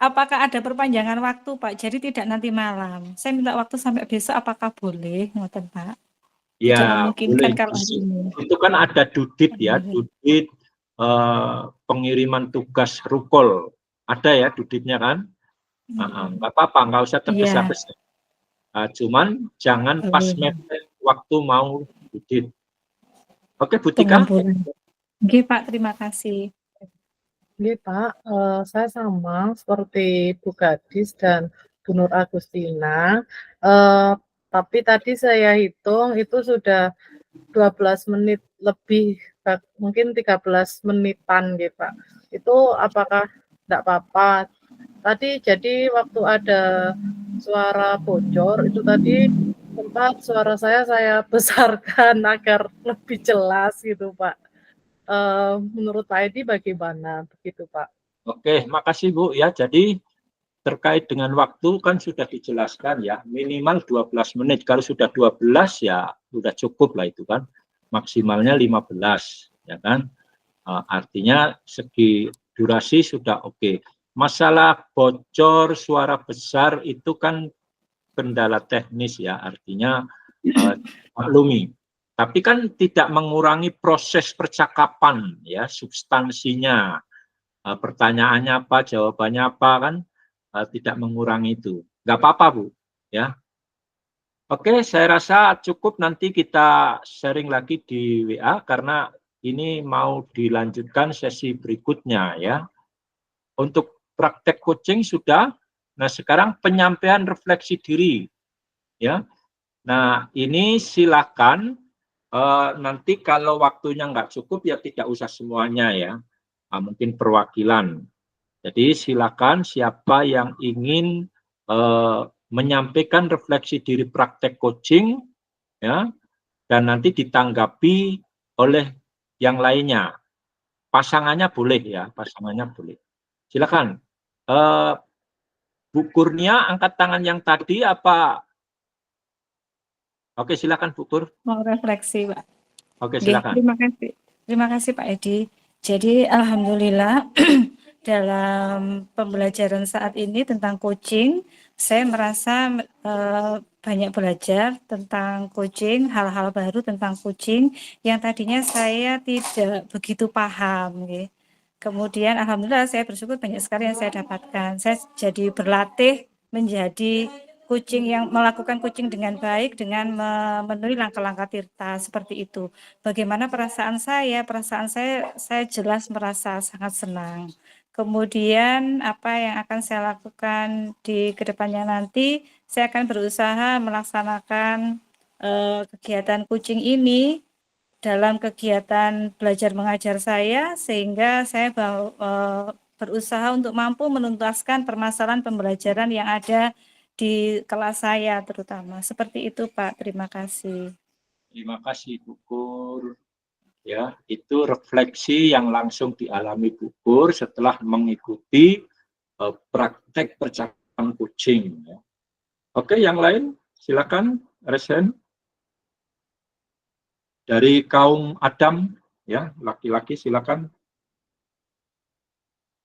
Apakah ada perpanjangan waktu, Pak? Jadi tidak nanti malam. Saya minta waktu sampai besok, apakah boleh? Ngoten, Pak. Tidak Ya, memungkinkan boleh. kalau hari ini. Itu kan ada dudit ya, dudit pengiriman tugas Rukol. Ada ya duditnya kan? Nggak apa-apa, nggak usah tergesa-gesa. Cuman jangan pas mepet waktu mau audit. Oke, Bu Tika. Pengumpulan. Oke, Pak, terima kasih. Oke, Pak, saya sama seperti Bu Gadis dan Bu Nur Agustina, tapi tadi saya hitung itu sudah 12 menit lebih, mungkin 13 menitan gitu, Pak. Itu apakah enggak apa-apa? Tadi jadi waktu ada suara bocor itu tadi sempat suara saya besarkan agar lebih jelas gitu, Pak. Menurut Pak Edi bagaimana? Begitu, Pak. Oke, makasih Bu ya. Jadi terkait dengan waktu kan sudah dijelaskan ya, minimal 12 menit. Kalau sudah 12 ya sudah cukup lah itu kan. Maksimalnya 15 ya kan. Artinya segi durasi sudah oke. Masalah bocor suara besar itu kan kendala teknis ya, artinya maklumi. Tapi kan tidak mengurangi proses percakapan ya, substansinya. Pertanyaannya apa, jawabannya apa kan tidak mengurangi itu. Nggak apa-apa Bu ya. Oke, saya rasa cukup, nanti kita sharing lagi di WA karena ini mau dilanjutkan sesi berikutnya ya. Untuk praktek coaching sudah. Nah, sekarang penyampaian refleksi diri ya. Nah, ini silakan nanti kalau waktunya nggak cukup ya tidak usah semuanya ya. Mungkin perwakilan. Jadi silakan siapa yang ingin menyampaikan refleksi diri praktek coaching ya, dan nanti ditanggapi oleh yang lainnya. Pasangannya boleh ya, pasangannya boleh. Silakan. Bu Kurnia angkat tangan yang tadi apa? Oke, silakan Bu Kur. Mau refleksi, Pak. Oke, silakan. Terima kasih Pak Edi. Jadi alhamdulillah dalam pembelajaran saat ini tentang coaching, saya merasa banyak belajar tentang coaching, hal-hal baru tentang coaching yang tadinya saya tidak begitu paham. Kemudian alhamdulillah saya bersyukur banyak sekali yang saya dapatkan. Saya jadi berlatih menjadi coaching yang melakukan coaching dengan baik, dengan memenuhi langkah-langkah tirta seperti itu. Bagaimana perasaan saya? Perasaan saya jelas merasa sangat senang. Kemudian apa yang akan saya lakukan di kedepannya nanti, saya akan berusaha melaksanakan kegiatan coaching ini dalam kegiatan belajar mengajar saya, sehingga saya berusaha untuk mampu menuntaskan permasalahan pembelajaran yang ada di kelas saya terutama. Seperti itu Pak, terima kasih. Terima kasih Bu Kur. Ya, itu refleksi yang langsung dialami Bu Kur setelah mengikuti praktek percakapan coaching. Ya. Oke, yang lain silakan resen. Dari kaum Adam, ya, laki-laki silakan.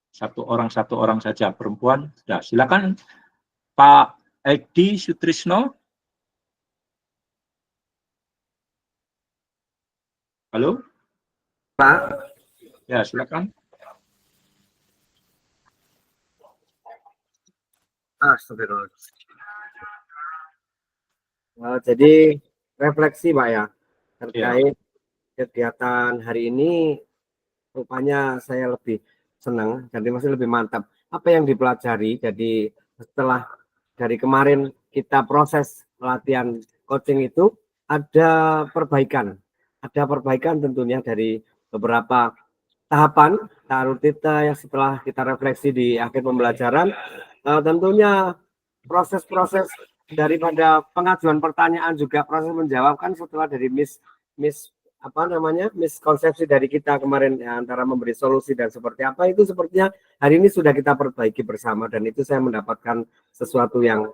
Satu orang saja, perempuan. Sudah, silakan Pak Edi Sutrisno. Halo? Pak. Ya, silakan. Jadi refleksi Pak ya, terkait kegiatan hari ini, rupanya saya lebih senang, jadi masih lebih mantap. Apa yang dipelajari, jadi setelah dari kemarin kita proses latihan coaching itu, ada perbaikan tentunya dari beberapa tahapan kita yang setelah kita refleksi di akhir pembelajaran. Tentunya proses-proses daripada pengajuan pertanyaan juga proses menjawabkan setelah dari miskonsepsi dari kita kemarin ya, antara memberi solusi dan seperti apa, itu sepertinya hari ini sudah kita perbaiki bersama, dan itu saya mendapatkan sesuatu yang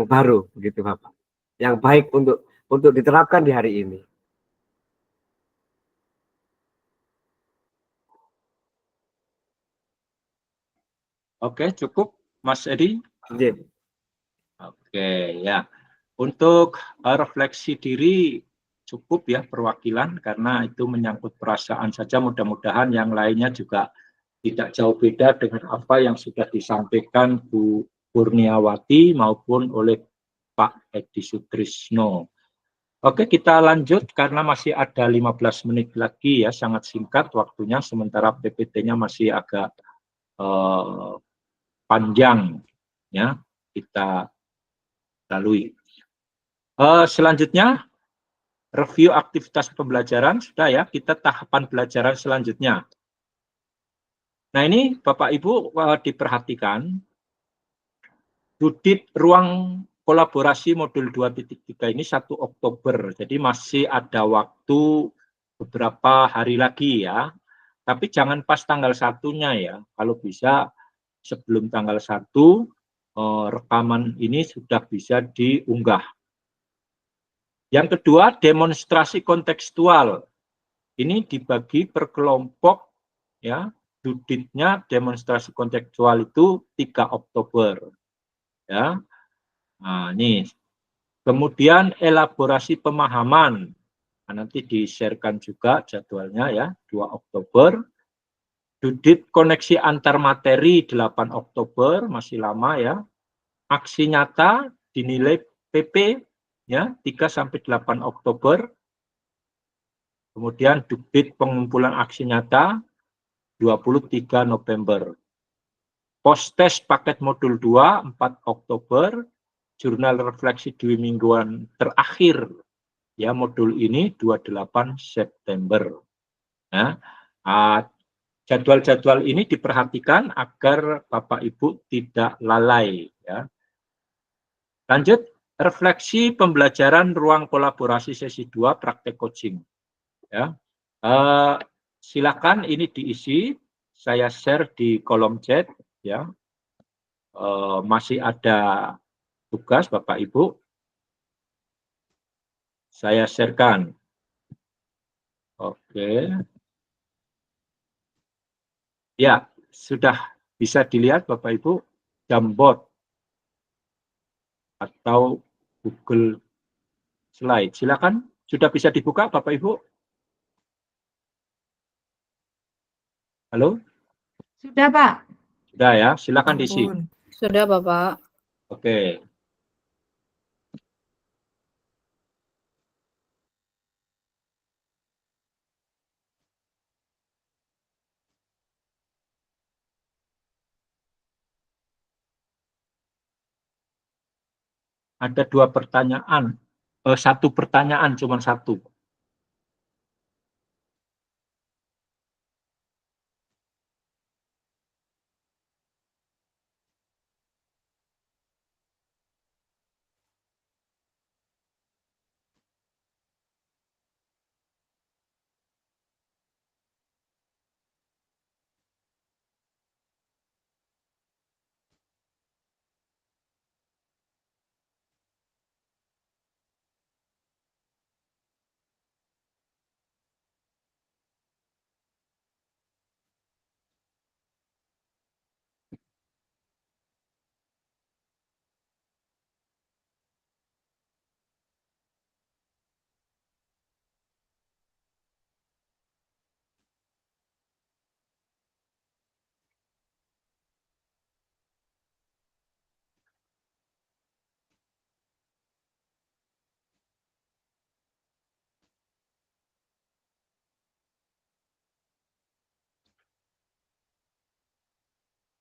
baru begitu Bapak, yang baik untuk diterapkan di hari ini. Oke, cukup Mas Edi. Oke, ya. Untuk refleksi diri cukup ya perwakilan, karena itu menyangkut perasaan saja. Mudah-mudahan yang lainnya juga tidak jauh beda dengan apa yang sudah disampaikan Bu Kurniawati maupun oleh Pak Edi Sutrisno. Oke, kita lanjut karena masih ada 15 menit lagi ya, sangat singkat waktunya, sementara PPT-nya masih agak panjang ya, kita lalui. Selanjutnya, review aktivitas pembelajaran, sudah ya, kita tahapan pelajaran selanjutnya. Nah ini Bapak Ibu diperhatikan, Judit ruang kolaborasi modul 2.3 ini 1 Oktober, jadi masih ada waktu beberapa hari lagi ya. Tapi jangan pas tanggal 1-nya ya, kalau bisa sebelum tanggal 1 rekaman ini sudah bisa diunggah. Yang kedua, demonstrasi kontekstual. Ini dibagi per kelompok ya. Juditnya demonstrasi kontekstual itu 3 Oktober. Ya. Nah, ini. Kemudian elaborasi pemahaman. Nah, nanti di-share-kan juga jadwalnya ya, 2 Oktober. Judit koneksi antar materi 8 Oktober, masih lama ya. Aksi nyata dinilai PP ya, 3 sampai 8 Oktober. Kemudian judit pengumpulan aksi nyata 23 November. Post-test paket modul 2 4 Oktober. Jurnal refleksi 2 mingguan terakhir ya modul ini 28 September. Ya. Jadwal-jadwal ini diperhatikan agar Bapak Ibu tidak lalai ya. Lanjut, refleksi pembelajaran ruang kolaborasi sesi 2 praktek coaching. Ya. Silakan ini diisi, saya share di kolom chat ya. Masih ada tugas Bapak Ibu. Saya share-kan. Oke. Ya, sudah bisa dilihat Bapak Ibu, Jamboard atau Google Slide. Silakan, sudah bisa dibuka Bapak Ibu? Halo? Sudah, Pak. Sudah ya, silakan diisi. Sudah, Bapak. Oke. Ada 2 pertanyaan. 1 pertanyaan, cuma 1.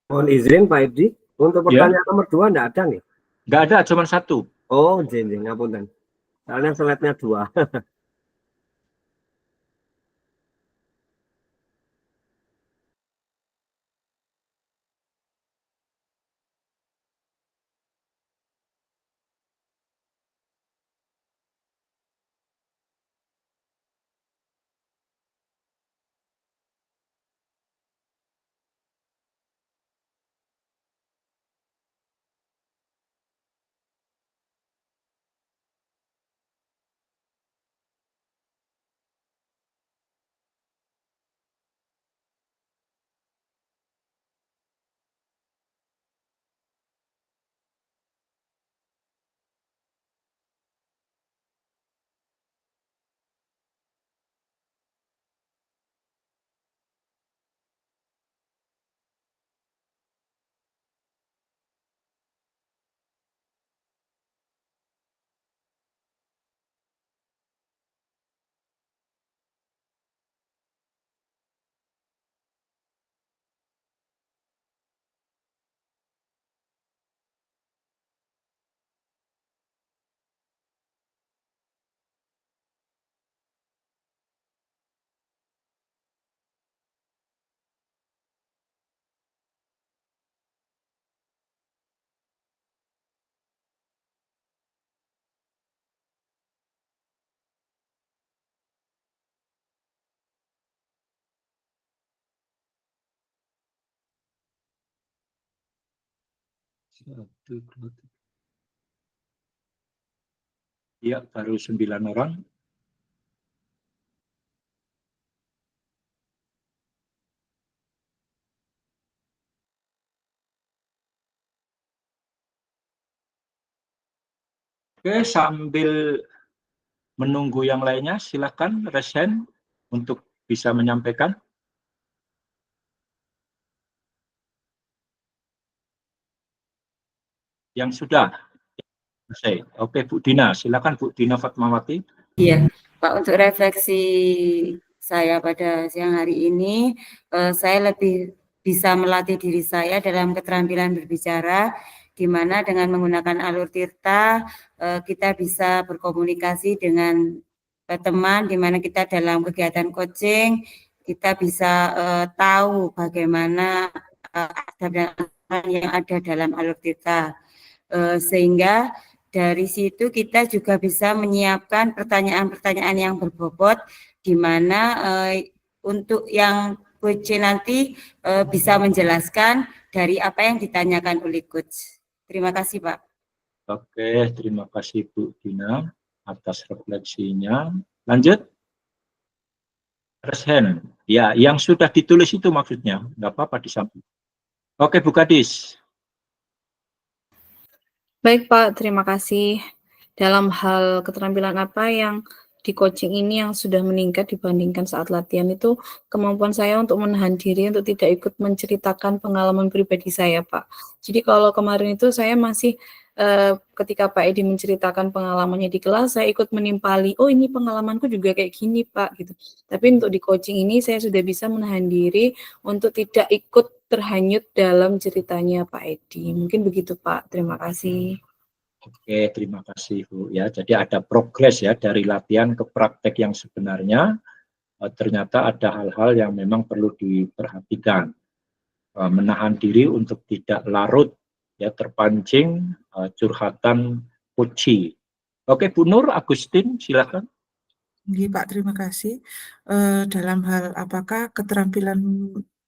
Mohon izin Pak Edi, untuk pertanyaan nomor 2 enggak ada nih? Enggak ada, cuma 1. Oh, jeng, ngapunten. Soalnya slide-nya 2. Ya, baru 9 orang. Oke, sambil menunggu yang lainnya, silakan raise hand untuk bisa menyampaikan. Yang sudah. Oke, Bu Dina, silakan Bu Dina Fatmawati. Iya, Pak, untuk refleksi saya pada siang hari ini, saya lebih bisa melatih diri saya dalam keterampilan berbicara, di mana dengan menggunakan alur tirta, kita bisa berkomunikasi dengan teman, di mana kita dalam kegiatan coaching, kita bisa tahu bagaimana adab dan aturan yang ada dalam alur tirta. Sehingga dari situ kita juga bisa menyiapkan pertanyaan-pertanyaan yang berbobot, di mana untuk yang coach nanti bisa menjelaskan dari apa yang ditanyakan oleh coach. Terima kasih, Pak. Oke, terima kasih Bu Dina atas refleksinya. Lanjut. Raise hand. Ya, yang sudah ditulis itu maksudnya. Enggak apa-apa disampaikan. Oke, Bu Gadis. Baik Pak, terima kasih. Dalam hal keterampilan apa yang di coaching ini yang sudah meningkat dibandingkan saat latihan itu kemampuan saya untuk menahan diri untuk tidak ikut menceritakan pengalaman pribadi saya, Pak. Jadi kalau kemarin itu saya masih ketika Pak Edi menceritakan pengalamannya di kelas, saya ikut menimpali, oh ini pengalamanku juga kayak gini Pak, gitu. Tapi untuk di coaching ini saya sudah bisa menahan diri untuk tidak ikut terhanyut dalam ceritanya Pak Edi. Mungkin begitu Pak, terima kasih. Oke, terima kasih Bu. Ya, jadi ada progres ya dari latihan ke praktek yang sebenarnya. Ternyata ada hal-hal yang memang perlu diperhatikan. Menahan diri untuk tidak larut ya terpancing curhatan puji. Oke, Bu Nur Agustin, silakan. Oke, Pak, terima kasih. Dalam hal apakah keterampilan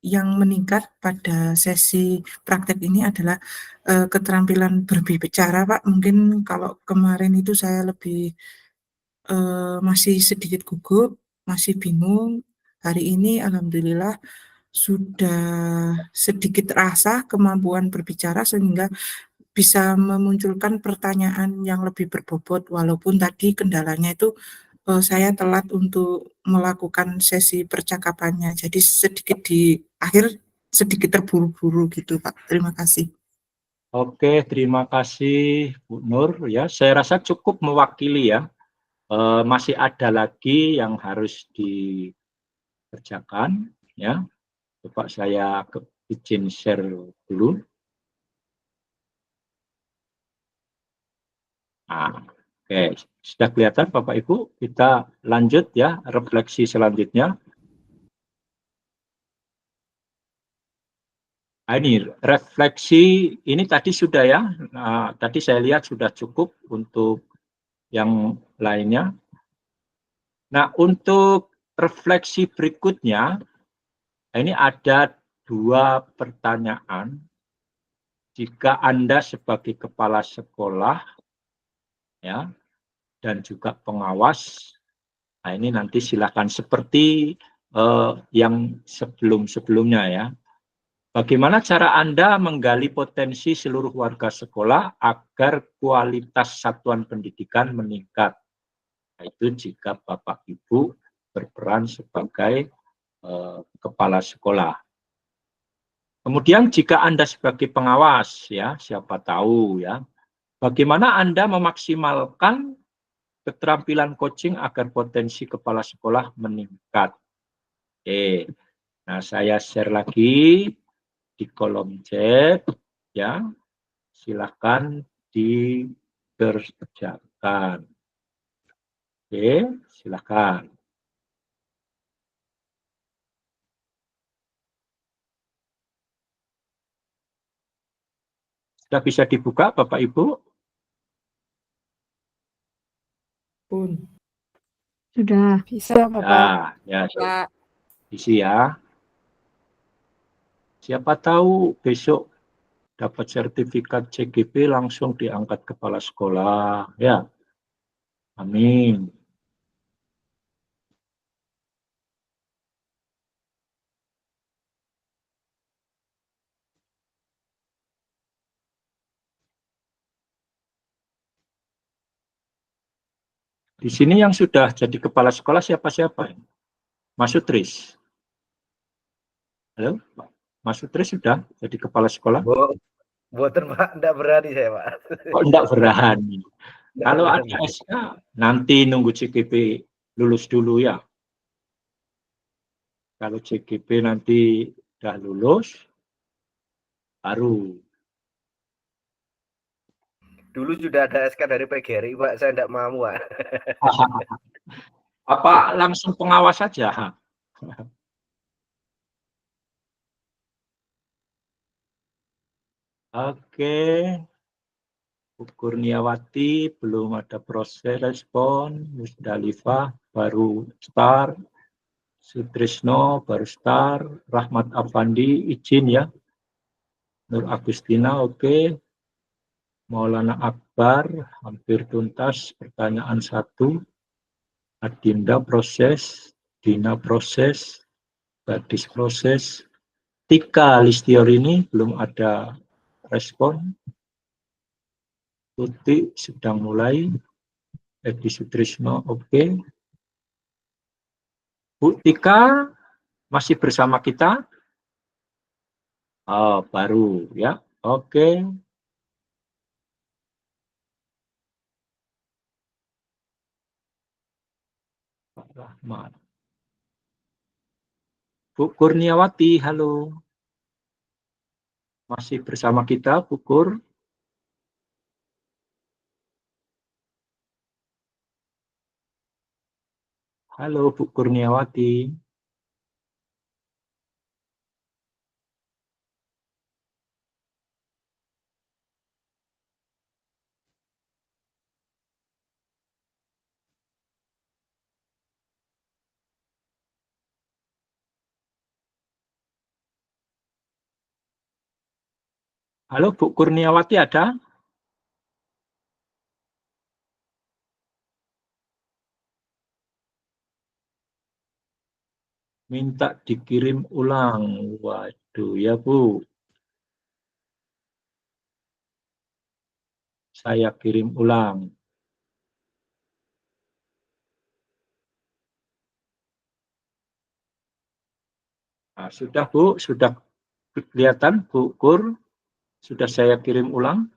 yang meningkat pada sesi praktek ini adalah keterampilan berbicara, Pak. Mungkin kalau kemarin itu saya lebih masih sedikit gugup, masih bingung. Hari ini alhamdulillah sudah sedikit terasa kemampuan berbicara sehingga bisa memunculkan pertanyaan yang lebih berbobot, walaupun tadi kendalanya itu saya telat untuk melakukan sesi percakapannya. Jadi sedikit di akhir sedikit terburu-buru gitu, Pak. Terima kasih. Oke, terima kasih Bu Nur. Ya, saya rasa cukup mewakili ya. Masih ada lagi yang harus dikerjakan ya. Coba saya izin share dulu. Nah, oke, sudah kelihatan Bapak Ibu. Kita lanjut ya refleksi selanjutnya. Nah, ini refleksi ini tadi sudah ya. Nah, tadi saya lihat sudah cukup untuk yang lainnya. Nah, untuk refleksi berikutnya, ini ada 2 pertanyaan. Jika Anda sebagai kepala sekolah, ya, dan juga pengawas, nah ini nanti silakan seperti yang sebelum-sebelumnya ya. Bagaimana cara Anda menggali potensi seluruh warga sekolah agar kualitas satuan pendidikan meningkat? Itu jika Bapak Ibu berperan sebagai kepala sekolah. Kemudian jika Anda sebagai pengawas, ya siapa tahu ya, bagaimana Anda memaksimalkan keterampilan coaching agar potensi kepala sekolah meningkat? Oke, nah saya share lagi di kolom chat, ya silakan dikerjakan. Oke, silakan. Sudah bisa dibuka Bapak Ibu? Pun. Sudah bisa Bapak. Ya, isi ya. Siapa tahu besok dapat sertifikat CGP langsung diangkat kepala sekolah, ya. Amin. Di sini yang sudah jadi kepala sekolah siapa-siapa? Mas Sutris. Halo, Mas Sutris sudah jadi kepala sekolah? Buatan Pak, enggak berani saya Pak. Kok enggak berani? Enggak Kalau berani. ada SK, nanti nunggu CGP lulus dulu ya. Kalau CGP nanti udah lulus, baru. Dulu sudah ada SK dari PGRI Pak, saya enggak mau Pak. Apa langsung pengawas saja? Oke. Bu Kurniawati belum ada proses respon. Musdalifah baru start. Sutrisno baru start. Rahmat Afandi izin ya. Nur Agustina oke. Maulana Akbar hampir tuntas. Pertanyaan 1. Adinda proses. Dina proses. Gadis proses. Tika Listiorini belum ada respon. Tuti sedang mulai. Edi Sutrisno oke. Bu Tika masih bersama kita? Oh, baru ya. Oke. Pak Rahmat. Bu Kurniawati, halo. Masih bersama kita, Bu Kur? Halo, Bu Kurniawati. Halo, Bu Kurniawati ada? Minta dikirim ulang. Waduh, ya Bu. Saya kirim ulang. Nah, sudah Bu, sudah kelihatan Bu Kur. Sudah saya kirim ulang.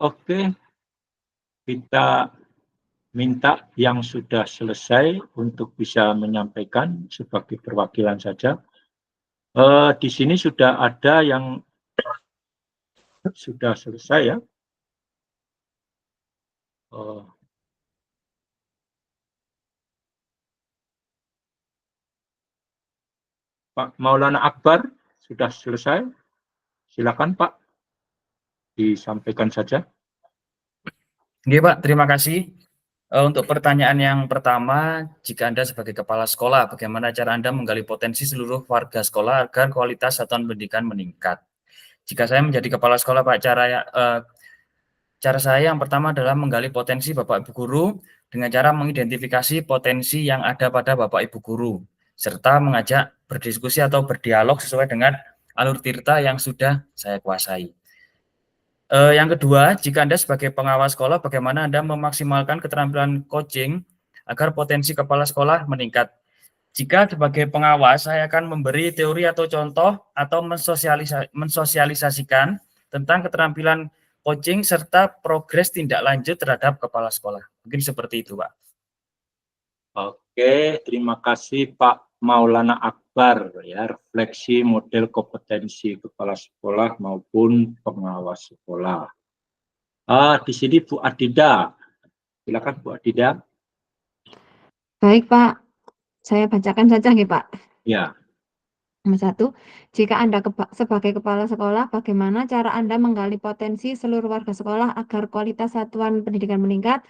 Oke, kita minta yang sudah selesai untuk bisa menyampaikan sebagai perwakilan saja. Di sini sudah ada yang sudah selesai ya. Pak Maulana Akbar sudah selesai. Silakan Pak, disampaikan saja. Oke Pak, terima kasih. Untuk pertanyaan yang pertama, jika Anda sebagai kepala sekolah, bagaimana cara Anda menggali potensi seluruh warga sekolah agar kualitas satuan pendidikan meningkat? Jika saya menjadi kepala sekolah, Pak, cara saya yang pertama adalah menggali potensi Bapak Ibu guru dengan cara mengidentifikasi potensi yang ada pada Bapak Ibu guru, serta mengajak berdiskusi atau berdialog sesuai dengan alur tirta yang sudah saya kuasai. Yang kedua, jika Anda sebagai pengawas sekolah, bagaimana Anda memaksimalkan keterampilan coaching agar potensi kepala sekolah meningkat. Jika sebagai pengawas, saya akan memberi teori atau contoh atau mensosialisasikan tentang keterampilan coaching serta progres tindak lanjut terhadap kepala sekolah. Mungkin seperti itu, Pak. Oke, terima kasih Pak Maulana Akbar, ya, refleksi model kompetensi kepala sekolah maupun pengawas sekolah. Di sini Bu Adinda, silakan Bu Adinda. Baik Pak, saya bacakan saja nih Pak. Ya. Nomor 1, jika Anda sebagai kepala sekolah, bagaimana cara Anda menggali potensi seluruh warga sekolah agar kualitas satuan pendidikan meningkat?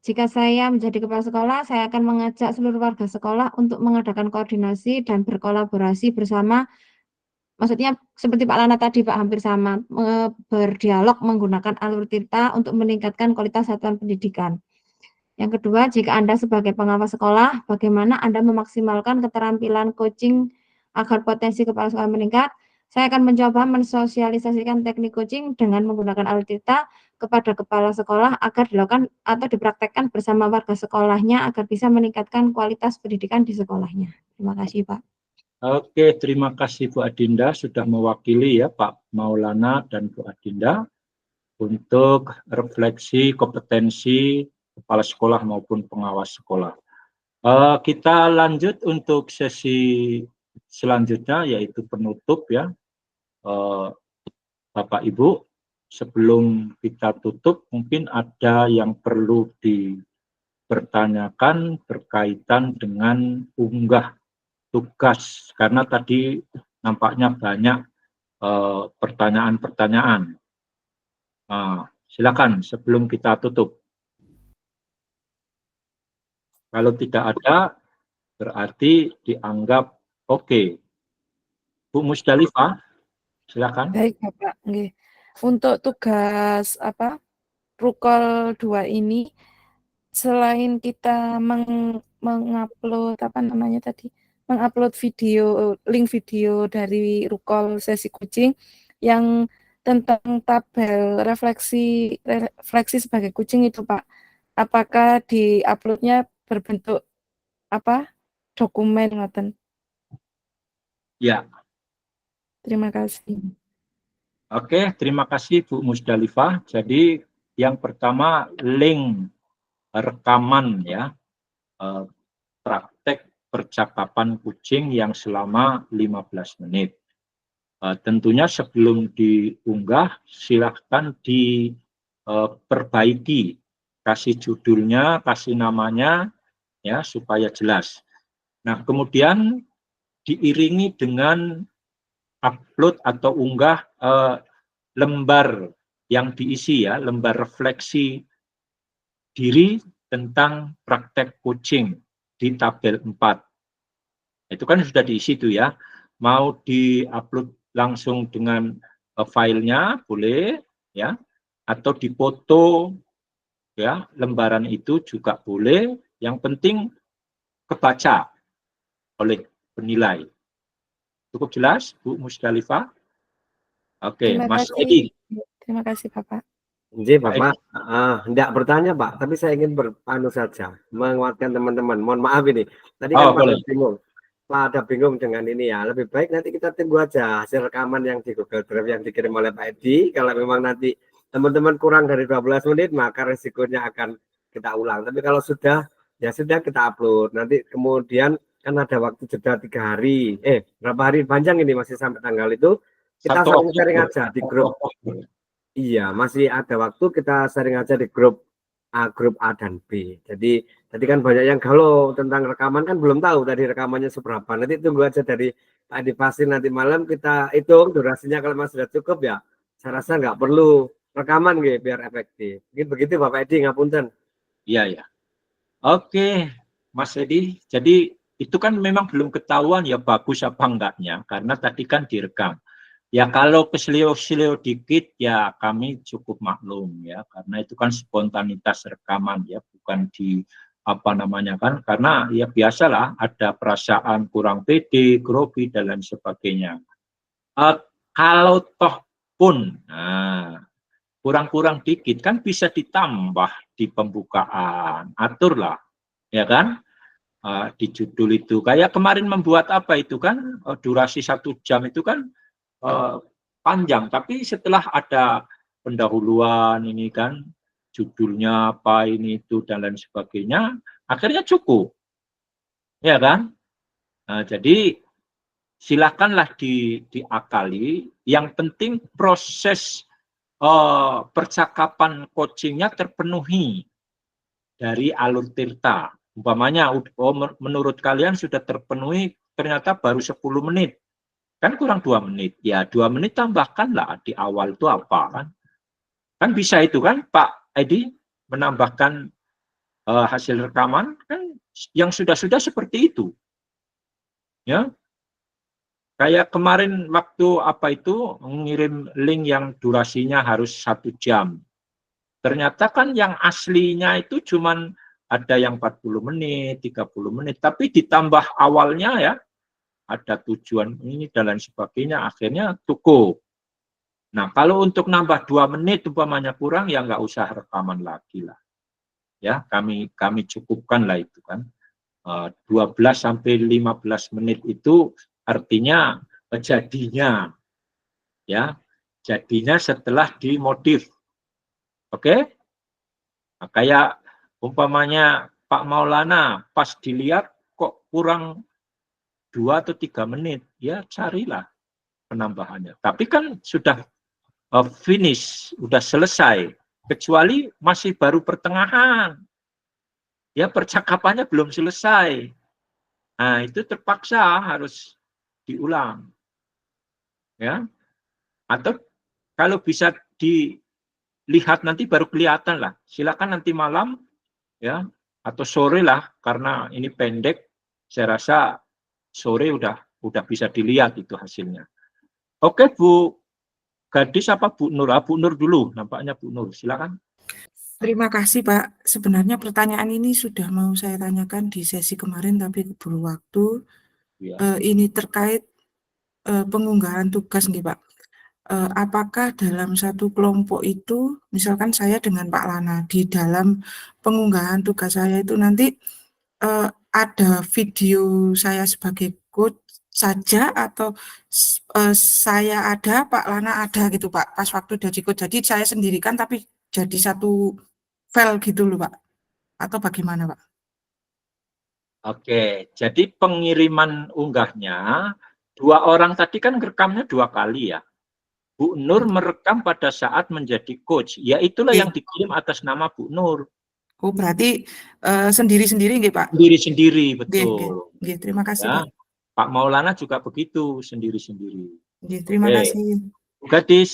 Jika saya menjadi kepala sekolah, saya akan mengajak seluruh warga sekolah untuk mengadakan koordinasi dan berkolaborasi bersama. Maksudnya seperti Pak Lana tadi Pak, hampir sama, berdialog menggunakan alur tirta untuk meningkatkan kualitas satuan pendidikan. Yang kedua, jika Anda sebagai pengawas sekolah, bagaimana Anda memaksimalkan keterampilan coaching agar potensi kepala sekolah meningkat? Saya akan mencoba mensosialisasikan teknik coaching dengan menggunakan alur tirta kepada kepala sekolah agar dilakukan atau dipraktekkan bersama warga sekolahnya agar bisa meningkatkan kualitas pendidikan di sekolahnya. Terima kasih, Pak. Oke, terima kasih Bu Adinda sudah mewakili ya Pak Maulana dan Bu Adinda untuk refleksi kompetensi kepala sekolah maupun pengawas sekolah. Kita lanjut untuk sesi selanjutnya yaitu penutup ya. Bapak Ibu, sebelum kita tutup mungkin ada yang perlu dipertanyakan berkaitan dengan unggah tugas, karena tadi nampaknya banyak pertanyaan-pertanyaan. Silakan sebelum kita tutup. Kalau tidak ada, berarti dianggap oke. Bu Musdalifah, silakan. Baik Bapak, nggih. Untuk tugas Rukol 2 ini, selain kita mengupload mengupload video, link video dari Rukol sesi coaching yang tentang tabel refleksi sebagai coaching itu Pak, apakah di-upload-nya berbentuk dokumen ngoten? Ya. Terima kasih. Oke, terima kasih Bu Musdalifah. Jadi yang pertama link rekaman ya, praktek percakapan kucing yang selama 15 menit. Tentunya sebelum diunggah silahkan diperbaiki, kasih judulnya, kasih namanya ya supaya jelas. Nah, kemudian diiringi dengan upload atau unggah lembar yang diisi ya, lembar refleksi diri tentang praktek coaching di tabel 4. Itu kan sudah diisi itu ya. Mau di-upload langsung dengan filenya boleh ya, atau dipoto ya, lembaran itu juga boleh. Yang penting kebaca oleh penilai. Cukup jelas, Bu Musdalifah? Oke, Mas Edi. Terima kasih, Bapak. Jadi Bapak, tidak bertanya Pak, tapi saya ingin berpanu saja, menguatkan teman-teman. Mohon maaf ini, tadi kan pada bingung dengan ini ya. Lebih baik nanti kita tunggu aja hasil rekaman yang di Google Drive yang dikirim oleh Pak Edi. Kalau memang nanti teman-teman kurang dari 12 menit, maka resikonya akan kita ulang. Tapi kalau sudah, ya sudah kita upload. Nanti kemudian kan ada waktu jeda 3 hari, berapa hari panjang ini masih sampai tanggal itu, kita saling sharing aja di grup. Iya, masih ada waktu, kita sharing aja di grup A dan B. Jadi tadi kan banyak yang galau tentang rekaman, kan belum tahu tadi rekamannya seberapa. Nanti tunggu aja dari Pak Edi pasti nanti malam kita hitung durasinya, kalau masih sudah cukup ya. Saya rasa nggak perlu rekaman gitu biar efektif. Begitu Bapak Edi, ngapunten. Iya ya. Oke, Mas Edi. Jadi itu kan memang belum ketahuan ya bagus apa enggaknya, karena tadi kan direkam. Ya kalau keselio-selio dikit ya kami cukup maklum ya, karena itu kan spontanitas rekaman ya, bukan di apa namanya kan, karena ya biasalah ada perasaan kurang pede, grogi dan lain sebagainya. Kalau toh pun kurang-kurang dikit kan bisa ditambah di pembukaan, aturlah, ya kan? Di judul itu kayak kemarin membuat apa itu kan durasi 1 jam itu kan panjang, tapi setelah ada pendahuluan ini kan judulnya apa ini itu dan lain sebagainya akhirnya cukup, ya kan? Jadi silakanlah diakali, yang penting proses percakapan coachingnya terpenuhi dari alur tirta. Umpamanya menurut kalian sudah terpenuhi ternyata baru 10 menit. Kan kurang 2 menit. Ya 2 menit tambahkanlah di awal itu apa kan. Kan bisa itu kan Pak Edi menambahkan hasil rekaman kan yang sudah-sudah seperti itu. Ya. Kayak kemarin waktu apa itu mengirim link yang durasinya harus 1 jam. Ternyata kan yang aslinya itu cuman ada yang 40 menit, 30 menit, tapi ditambah awalnya ya, ada tujuan ini dan lain sebagainya, akhirnya cukup. Nah, kalau untuk nambah 2 menit umpamanya kurang, ya nggak usah rekaman lagi lah. Ya, kami cukupkan lah itu kan. 12 sampai 15 menit itu artinya jadinya. Ya, jadinya setelah dimodif. Oke? Nah, kayak umpamanya Pak Maulana pas dilihat kok kurang 2 atau 3 menit, ya carilah penambahannya. Tapi kan sudah finish, sudah selesai. Kecuali masih baru pertengahan. Ya percakapannya belum selesai. Nah, itu terpaksa harus diulang. Ya. Atau kalau bisa dilihat nanti baru kelihatan lah. Silakan nanti malam ya atau sore lah, karena ini pendek. Saya rasa sore udah bisa dilihat itu hasilnya. Oke Bu Gadis apa Bu Nur? Bu Nur dulu, nampaknya Bu Nur. Silakan. Terima kasih Pak. Sebenarnya pertanyaan ini sudah mau saya tanyakan di sesi kemarin tapi keburu waktu. Ya. Ini terkait pengunggahan tugas nih Pak. Apakah dalam satu kelompok itu, misalkan saya dengan Pak Lana, di dalam pengunggahan tugas saya itu nanti ada video saya sebagai coach saja atau saya ada, Pak Lana ada gitu Pak, pas waktu jadi coach. Jadi saya sendirikan tapi jadi satu file gitu loh Pak, atau bagaimana Pak? Oke, jadi pengiriman unggahnya 2 orang tadi kan rekamnya 2 kali ya. Bu Nur merekam pada saat menjadi coach, ya itulah yang dikirim atas nama Bu Nur. Oh berarti sendiri-sendiri nggih Pak? Sendiri-sendiri, betul. Nggih, terima kasih Ya, Pak. Pak Maulana juga begitu, sendiri-sendiri. Nggih, terima kasih. Bu Gadis.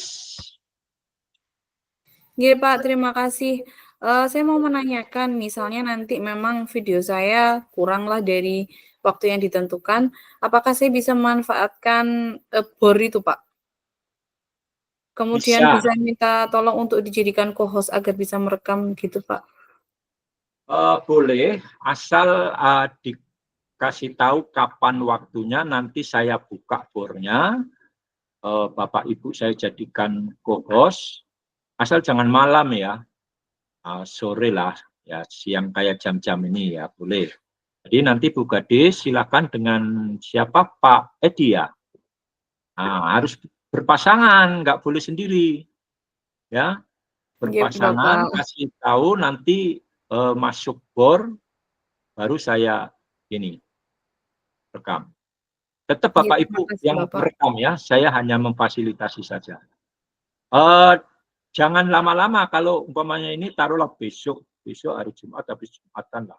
Nggih Pak, terima kasih. Saya mau menanyakan, misalnya nanti memang video saya kuranglah dari waktu yang ditentukan, apakah saya bisa memanfaatkan BOR itu Pak? Kemudian bisa minta tolong untuk dijadikan co-host agar bisa merekam gitu Pak? Boleh, asal dikasih tahu kapan waktunya, nanti saya buka BOR-nya, Bapak Ibu saya jadikan co-host, asal jangan malam ya, sore lah, ya siang kayak jam-jam ini ya, boleh. Jadi nanti Bu Gadis silakan dengan siapa Pak Edi ya, harus berpasangan, nggak boleh sendiri, ya berpasangan, kasih tahu nanti masuk BOR, baru saya ini rekam. Tetap Bapak Ibu yang merekam ya, saya hanya memfasilitasi saja. Jangan lama-lama, kalau umpamanya ini taruhlah besok hari Jumat, habis Jumatan lah,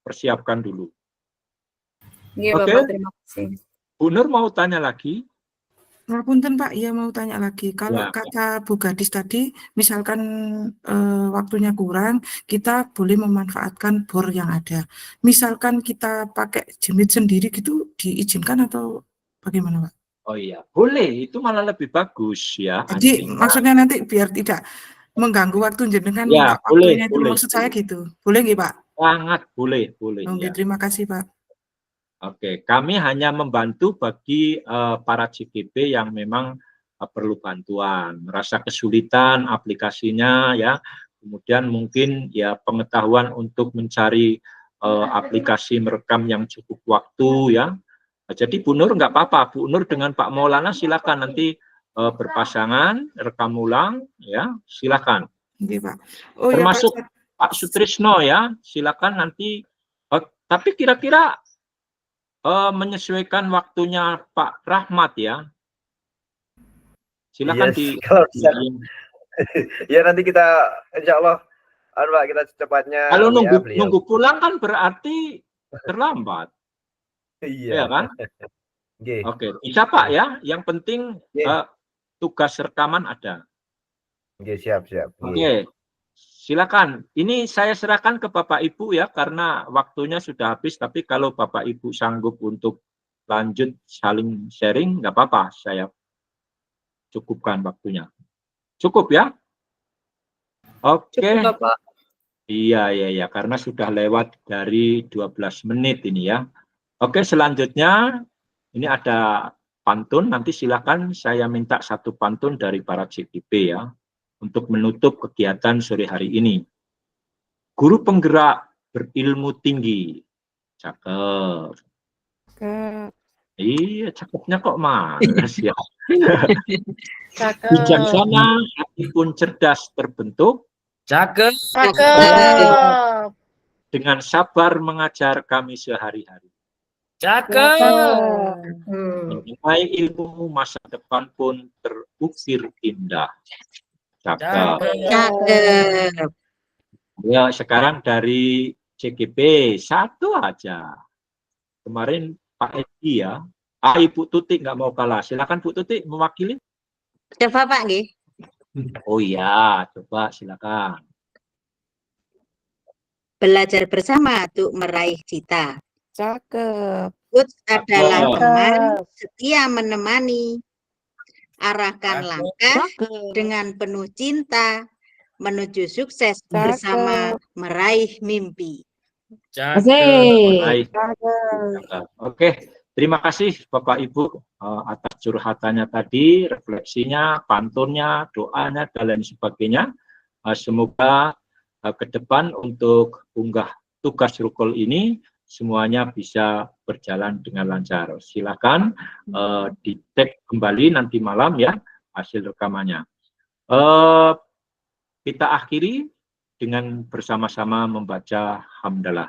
persiapkan dulu. Oke, terima kasih. Bu Nur mau tanya lagi? Ngapunten Pak, iya mau tanya lagi. Kalau kata Bu Gadis tadi, misalkan waktunya kurang, kita boleh memanfaatkan BOR yang ada. Misalkan kita pakai jemit sendiri gitu, diizinkan atau bagaimana Pak? Oh iya, boleh. Itu malah lebih bagus ya. Jadi maksudnya nanti biar tidak mengganggu waktu jenengan Ya, minta boleh, waktunya itu boleh. maksud saya gitu. Boleh nggih, Pak? Sangat boleh, Oke, ya. terima kasih, Pak. Oke, kami hanya membantu bagi para CGP yang memang perlu bantuan, merasa kesulitan aplikasinya ya, kemudian mungkin ya pengetahuan untuk mencari aplikasi merekam yang cukup waktu ya. Jadi Bu Nur nggak apa-apa, Bu Nur dengan Pak Maulana silakan nanti berpasangan, rekam ulang ya, silakan. Oke, Pak. Oh ya, Termasuk Pak Sutrisno ya, silakan nanti. Tapi kira-kira menyesuaikan waktunya Pak Rahmat ya. Silakan Yes, kalau bisa. Ya nanti kita insya Allah Pak, kita secepatnya. Kalau nunggu pulang kan berarti terlambat. Iya Ya kan? Okay. Oke, bisa Pak ya. Yang penting tugas rekaman ada. Oke, siap. Oke. Silakan. Ini saya serahkan ke Bapak Ibu ya, karena waktunya sudah habis. Tapi kalau Bapak Ibu sanggup untuk lanjut saling sharing, nggak apa-apa. Saya cukupkan waktunya. Cukup ya? Oke. Cukup, Bapak. Iya. Karena sudah lewat dari 12 menit ini ya. Oke, selanjutnya ini ada pantun. Nanti silakan saya minta satu pantun dari para CGP ya, untuk menutup kegiatan sore hari ini. Guru penggerak berilmu tinggi. Cakep. Iya, cakepnya kok malas ya. Cakep. Bijaksana, hati pun cerdas terbentuk. Cakep. Dengan sabar mengajar kami sehari-hari. Cakep. Mengenai ilmu masa depan pun terukir indah. Cakep. Ya, sekarang dari CGP satu aja. Kemarin Pak Edi ya. Ibu Tuti nggak mau kalah. Silakan Bu Tuti mewakili. Coba Pak nggih. Oh iya, coba silakan. Belajar bersama untuk meraih cita. Cakep. Coach adalah teman setia menemani. Arahkan langkah dengan penuh cinta menuju sukses bersama meraih mimpi. Oke, terima kasih Bapak Ibu atas curhatannya tadi, refleksinya, pantunnya, doanya, dan lain sebagainya. Semoga ke depan untuk unggah tugas rukul ini semuanya bisa berjalan dengan lancar. Silakan di-tag kembali nanti malam ya hasil rekamannya. Kita akhiri dengan bersama-sama membaca hamdalah.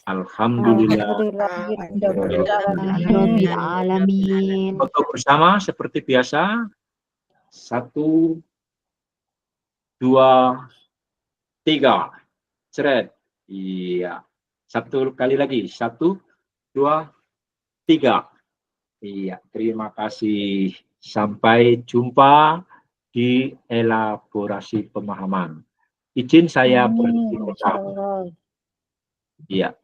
Alhamdulillah. Untuk bersama seperti biasa. 1, 2, 3. Ceret. Iya. Satu kali lagi. 1, 2, 3. Iya. Terima kasih. Sampai jumpa di elaborasi pemahaman. Izin saya berhenti. Iya.